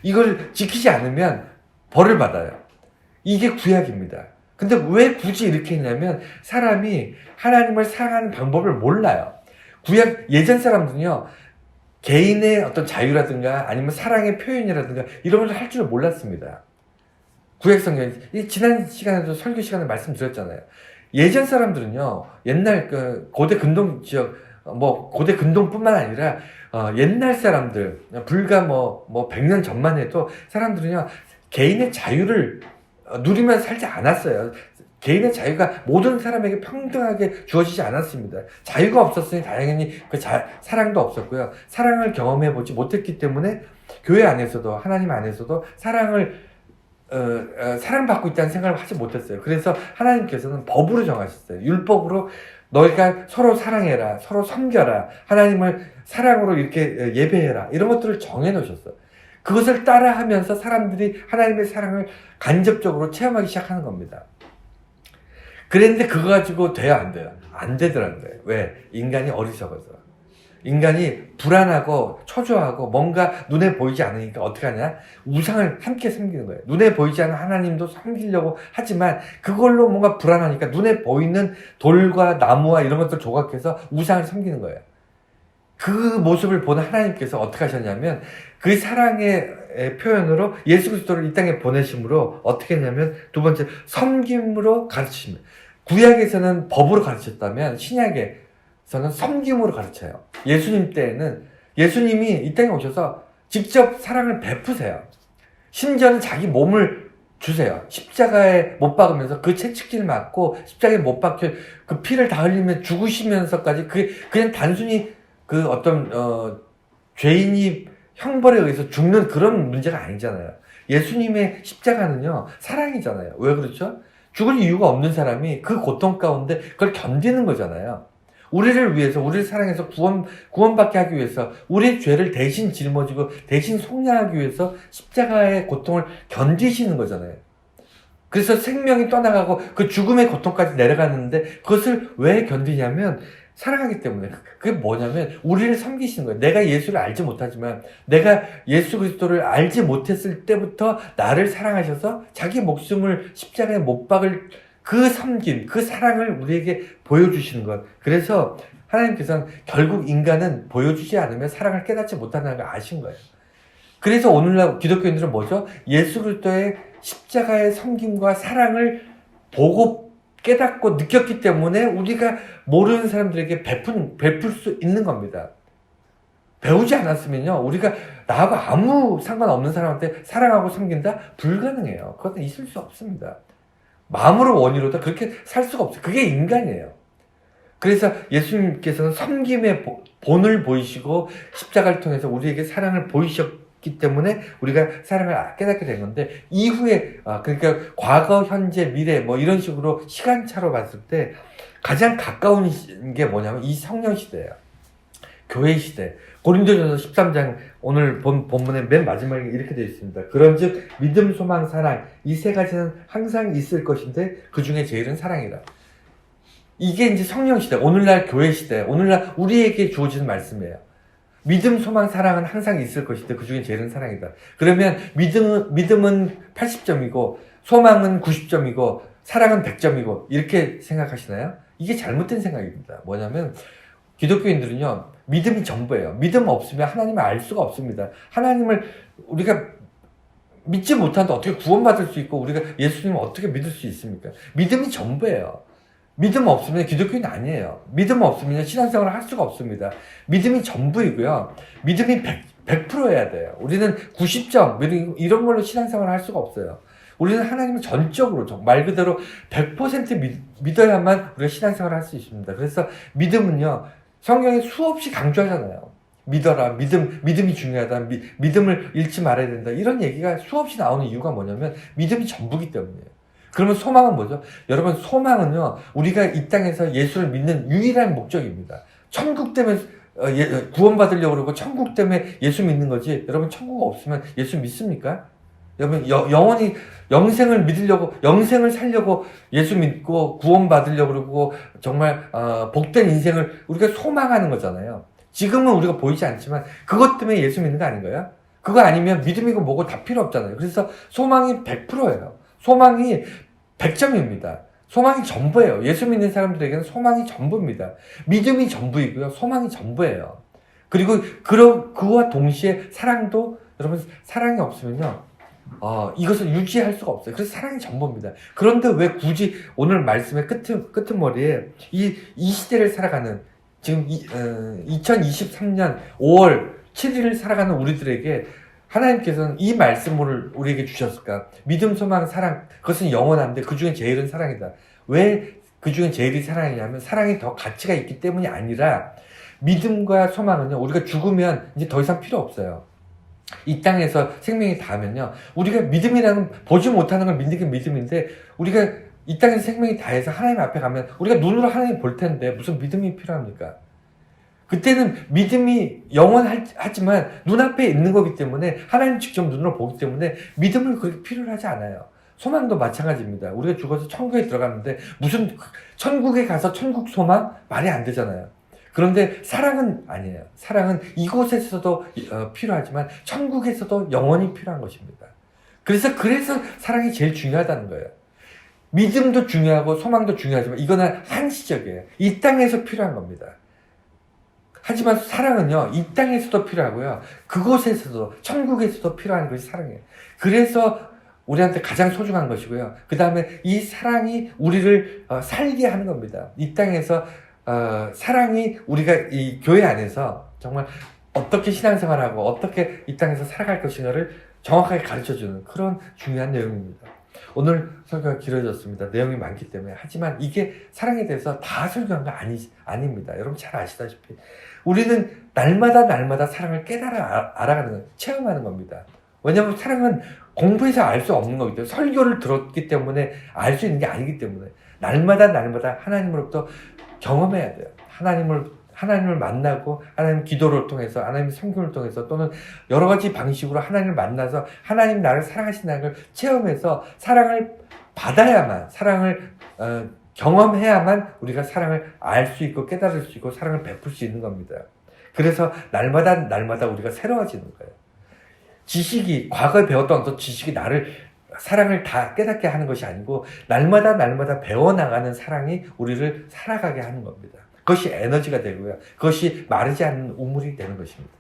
이걸 지키지 않으면 벌을 받아요. 이게 구약입니다. 근데 왜 굳이 이렇게 했냐면, 사람이 하나님을 사랑하는 방법을 몰라요. 구약 예전 사람들은요, 개인의 어떤 자유라든가 아니면 사랑의 표현이라든가 이런 걸 할 줄 몰랐습니다. 구약 성경, 지난 시간에도 설교 시간에 말씀드렸잖아요. 예전 사람들은요, 옛날 그 고대 근동 지역, 고대 근동뿐만 아니라 옛날 사람들, 불과 100년 전만 해도 사람들은요, 개인의 자유를 누리면서 살지 않았어요. 개인의 자유가 모든 사람에게 평등하게 주어지지 않았습니다. 자유가 없었으니 당연히 사랑도 없었고요. 사랑을 경험해보지 못했기 때문에 교회 안에서도, 하나님 안에서도 사랑받고 있다는 생각을 하지 못했어요. 그래서 하나님께서는 법으로 정하셨어요. 율법으로 너희가 서로 사랑해라, 서로 섬겨라, 하나님을 사랑으로 이렇게 예배해라, 이런 것들을 정해놓으셨어요. 그것을 따라하면서 사람들이 하나님의 사랑을 간접적으로 체험하기 시작하는 겁니다. 그랬는데 그거 가지고 돼요, 안 돼요? 안 되더라는 거예요. 왜? 인간이 어리석어서. 인간이 불안하고 초조하고 뭔가 눈에 보이지 않으니까 어떻게 하냐? 우상을 함께 섬기는 거예요. 눈에 보이지 않는 하나님도 섬기려고 하지만 그걸로 뭔가 불안하니까 눈에 보이는 돌과 나무와 이런 것들 조각해서 우상을 섬기는 거예요. 그 모습을 보는 하나님께서 어떻게 하셨냐면 그 사랑의 표현으로 예수 그리스도를 이 땅에 보내심으로 어떻게 했냐면 두 번째 섬김으로 가르치십니다. 구약에서는 법으로 가르쳤다면 신약에서는 섬김으로 가르쳐요. 예수님 때에는 예수님이 이 땅에 오셔서 직접 사랑을 베푸세요. 심지어는 자기 몸을 주세요. 십자가에 못 박으면서 그 채찍질 맞고 십자가에 못 박혀 그 피를 다 흘리며 죽으시면서까지 그냥 단순히 그 어떤 죄인이 형벌에 의해서 죽는 그런 문제가 아니잖아요. 예수님의 십자가는요 사랑이잖아요. 왜 그렇죠? 죽을 이유가 없는 사람이 그 고통 가운데 그걸 견디는 거잖아요. 우리를 위해서, 우리를 사랑해서 구원받게 하기 위해서, 우리의 죄를 대신 짊어지고 대신 속량하기 위해서 십자가의 고통을 견디시는 거잖아요. 그래서 생명이 떠나가고 그 죽음의 고통까지 내려가는데 그것을 왜 견디냐면 사랑하기 때문에. 그게 뭐냐면 우리를 섬기시는 거예요. 내가 예수를 알지 못하지만 내가 예수 그리스도를 알지 못했을 때부터 나를 사랑하셔서 자기 목숨을 십자가에 못 박을 그 섬김, 그 사랑을 우리에게 보여주시는 것. 그래서 하나님께서는 결국 인간은 보여주지 않으면 사랑을 깨닫지 못한다는 걸 아신 거예요. 그래서 오늘날 기독교인들은 뭐죠? 예수 그리스도의 십자가의 섬김과 사랑을 보고 깨닫고 느꼈기 때문에 우리가 모르는 사람들에게 베풀 수 있는 겁니다. 배우지 않았으면요, 우리가 나하고 아무 상관없는 사람한테 사랑하고 섬긴다? 불가능해요. 그것은 있을 수 없습니다. 마음으로 원의로도 그렇게 살 수가 없어요. 그게 인간이에요. 그래서 예수님께서는 섬김의 본을 보이시고 십자가를 통해서 우리에게 사랑을 보이셨기 때문에 우리가 사랑을 깨닫게 된 건데, 이후에 그러니까 과거, 현재, 미래 이런 식으로 시간차로 봤을 때 가장 가까운 게 뭐냐면 이 성령 시대예요. 교회 시대. 고린도전서 13장 오늘 본문의 맨 마지막에 이렇게 되어 있습니다. 그런즉 믿음, 소망, 사랑 이 세 가지는 항상 있을 것인데 그 중에 제일은 사랑이다. 이게 이제 성령 시대, 오늘날 교회 시대, 오늘날 우리에게 주어지는 말씀이에요. 믿음, 소망, 사랑은 항상 있을 것인데 그 중에 제일은 사랑이다. 그러면 믿음은 80점이고 소망은 90점이고 사랑은 100점이고 이렇게 생각하시나요? 이게 잘못된 생각입니다. 뭐냐면 기독교인들은요, 믿음이 전부예요. 믿음 없으면 하나님을 알 수가 없습니다. 하나님을 우리가 믿지 못하는데 어떻게 구원받을 수 있고 우리가 예수님을 어떻게 믿을 수 있습니까? 믿음이 전부예요. 믿음 없으면 기독교인 아니에요. 믿음 없으면 신앙생활을 할 수가 없습니다. 믿음이 전부이고요. 믿음이 100%여야 돼요. 우리는 90점 이런 걸로 신앙생활을 할 수가 없어요. 우리는 하나님을 전적으로 말 그대로 100% 믿어야만 우리가 신앙생활을 할 수 있습니다. 그래서 믿음은요, 성경에 수없이 강조하잖아요. 믿어라, 믿음이 중요하다, 믿음을 잃지 말아야 된다, 이런 얘기가 수없이 나오는 이유가 뭐냐면 믿음이 전부기 때문이에요. 그러면 소망은 뭐죠? 여러분, 소망은요, 우리가 이 땅에서 예수를 믿는 유일한 목적입니다. 천국 때문에 구원받으려고 그러고 천국 때문에 예수 믿는 거지, 여러분 천국 없으면 예수 믿습니까? 여러분, 영원히 영생을 믿으려고, 영생을 살려고 예수 믿고 구원받으려고 그러고 정말 복된 인생을 우리가 소망하는 거잖아요. 지금은 우리가 보이지 않지만 그것 때문에 예수 믿는 거 아닌가요? 그거 아니면 믿음이고 뭐고 다 필요 없잖아요. 그래서 소망이 100%예요. 소망이 100점입니다. 소망이 전부예요. 예수 믿는 사람들에게는 소망이 전부입니다. 믿음이 전부이고요. 소망이 전부예요. 그리고 그와 동시에 사랑도, 여러분, 사랑이 없으면요, 이것을 유지할 수가 없어요. 그래서 사랑이 전부입니다. 그런데 왜 굳이 오늘 말씀의 끄트머리에 이 시대를 살아가는, 지금 2023년 5월 7일을 살아가는 우리들에게 하나님께서는 이 말씀을 우리에게 주셨을까? 믿음, 소망, 사랑, 그것은 영원한데 그 중에 제일은 사랑이다. 왜 그 중에 제일이 사랑이냐면, 사랑이 더 가치가 있기 때문이 아니라, 믿음과 소망은요, 우리가 죽으면 이제 더 이상 필요 없어요. 이 땅에서 생명이 닿으면요, 우리가 믿음이라는, 보지 못하는 걸 믿는 게 믿음인데, 우리가 이 땅에서 생명이 닿아서 하나님 앞에 가면 우리가 눈으로 하나님 볼 텐데 무슨 믿음이 필요합니까? 그때는 믿음이 영원하지만 눈앞에 있는 거기 때문에, 하나님 직접 눈으로 보기 때문에 믿음을 그렇게 필요로 하지 않아요. 소망도 마찬가지입니다. 우리가 죽어서 천국에 들어갔는데 무슨 천국에 가서 천국 소망? 말이 안 되잖아요. 그런데 사랑은 아니에요. 사랑은 이곳에서도 필요하지만 천국에서도 영원히 필요한 것입니다. 그래서 사랑이 제일 중요하다는 거예요. 믿음도 중요하고 소망도 중요하지만 이거는 한시적이에요. 이 땅에서 필요한 겁니다. 하지만 사랑은요, 이 땅에서도 필요하고요, 그곳에서도, 천국에서도 필요한 것이 사랑이에요. 그래서 우리한테 가장 소중한 것이고요. 그 다음에 이 사랑이 우리를 살게 하는 겁니다. 이 땅에서 사랑이 우리가 이 교회 안에서 정말 어떻게 신앙생활하고 어떻게 이 땅에서 살아갈 것인가를 정확하게 가르쳐주는 그런 중요한 내용입니다. 오늘 설교가 길어졌습니다. 내용이 많기 때문에. 하지만 이게 사랑에 대해서 다 설교한 거 아닙니다. 여러분 잘 아시다시피 우리는 날마다 사랑을 깨달아 알아가는 거, 체험하는 겁니다. 왜냐하면 사랑은 공부해서 알 수 없는 거기 때문에, 설교를 들었기 때문에 알 수 있는 게 아니기 때문에 날마다 하나님으로부터 경험해야 돼요. 하나님을 만나고, 하나님 기도를 통해서, 하나님 성경을 통해서, 또는 여러 가지 방식으로 하나님을 만나서 하나님 나를 사랑하신다는 걸 체험해서 사랑을 받아야만, 사랑을 경험해야만 우리가 사랑을 알 수 있고 깨달을 수 있고 사랑을 베풀 수 있는 겁니다. 그래서 날마다 우리가 새로워지는 거예요. 지식이, 과거에 배웠던 어떤 지식이 나를, 사랑을 다 깨닫게 하는 것이 아니고 날마다 배워나가는 사랑이 우리를 살아가게 하는 겁니다. 그것이 에너지가 되고요. 그것이 마르지 않는 우물이 되는 것입니다.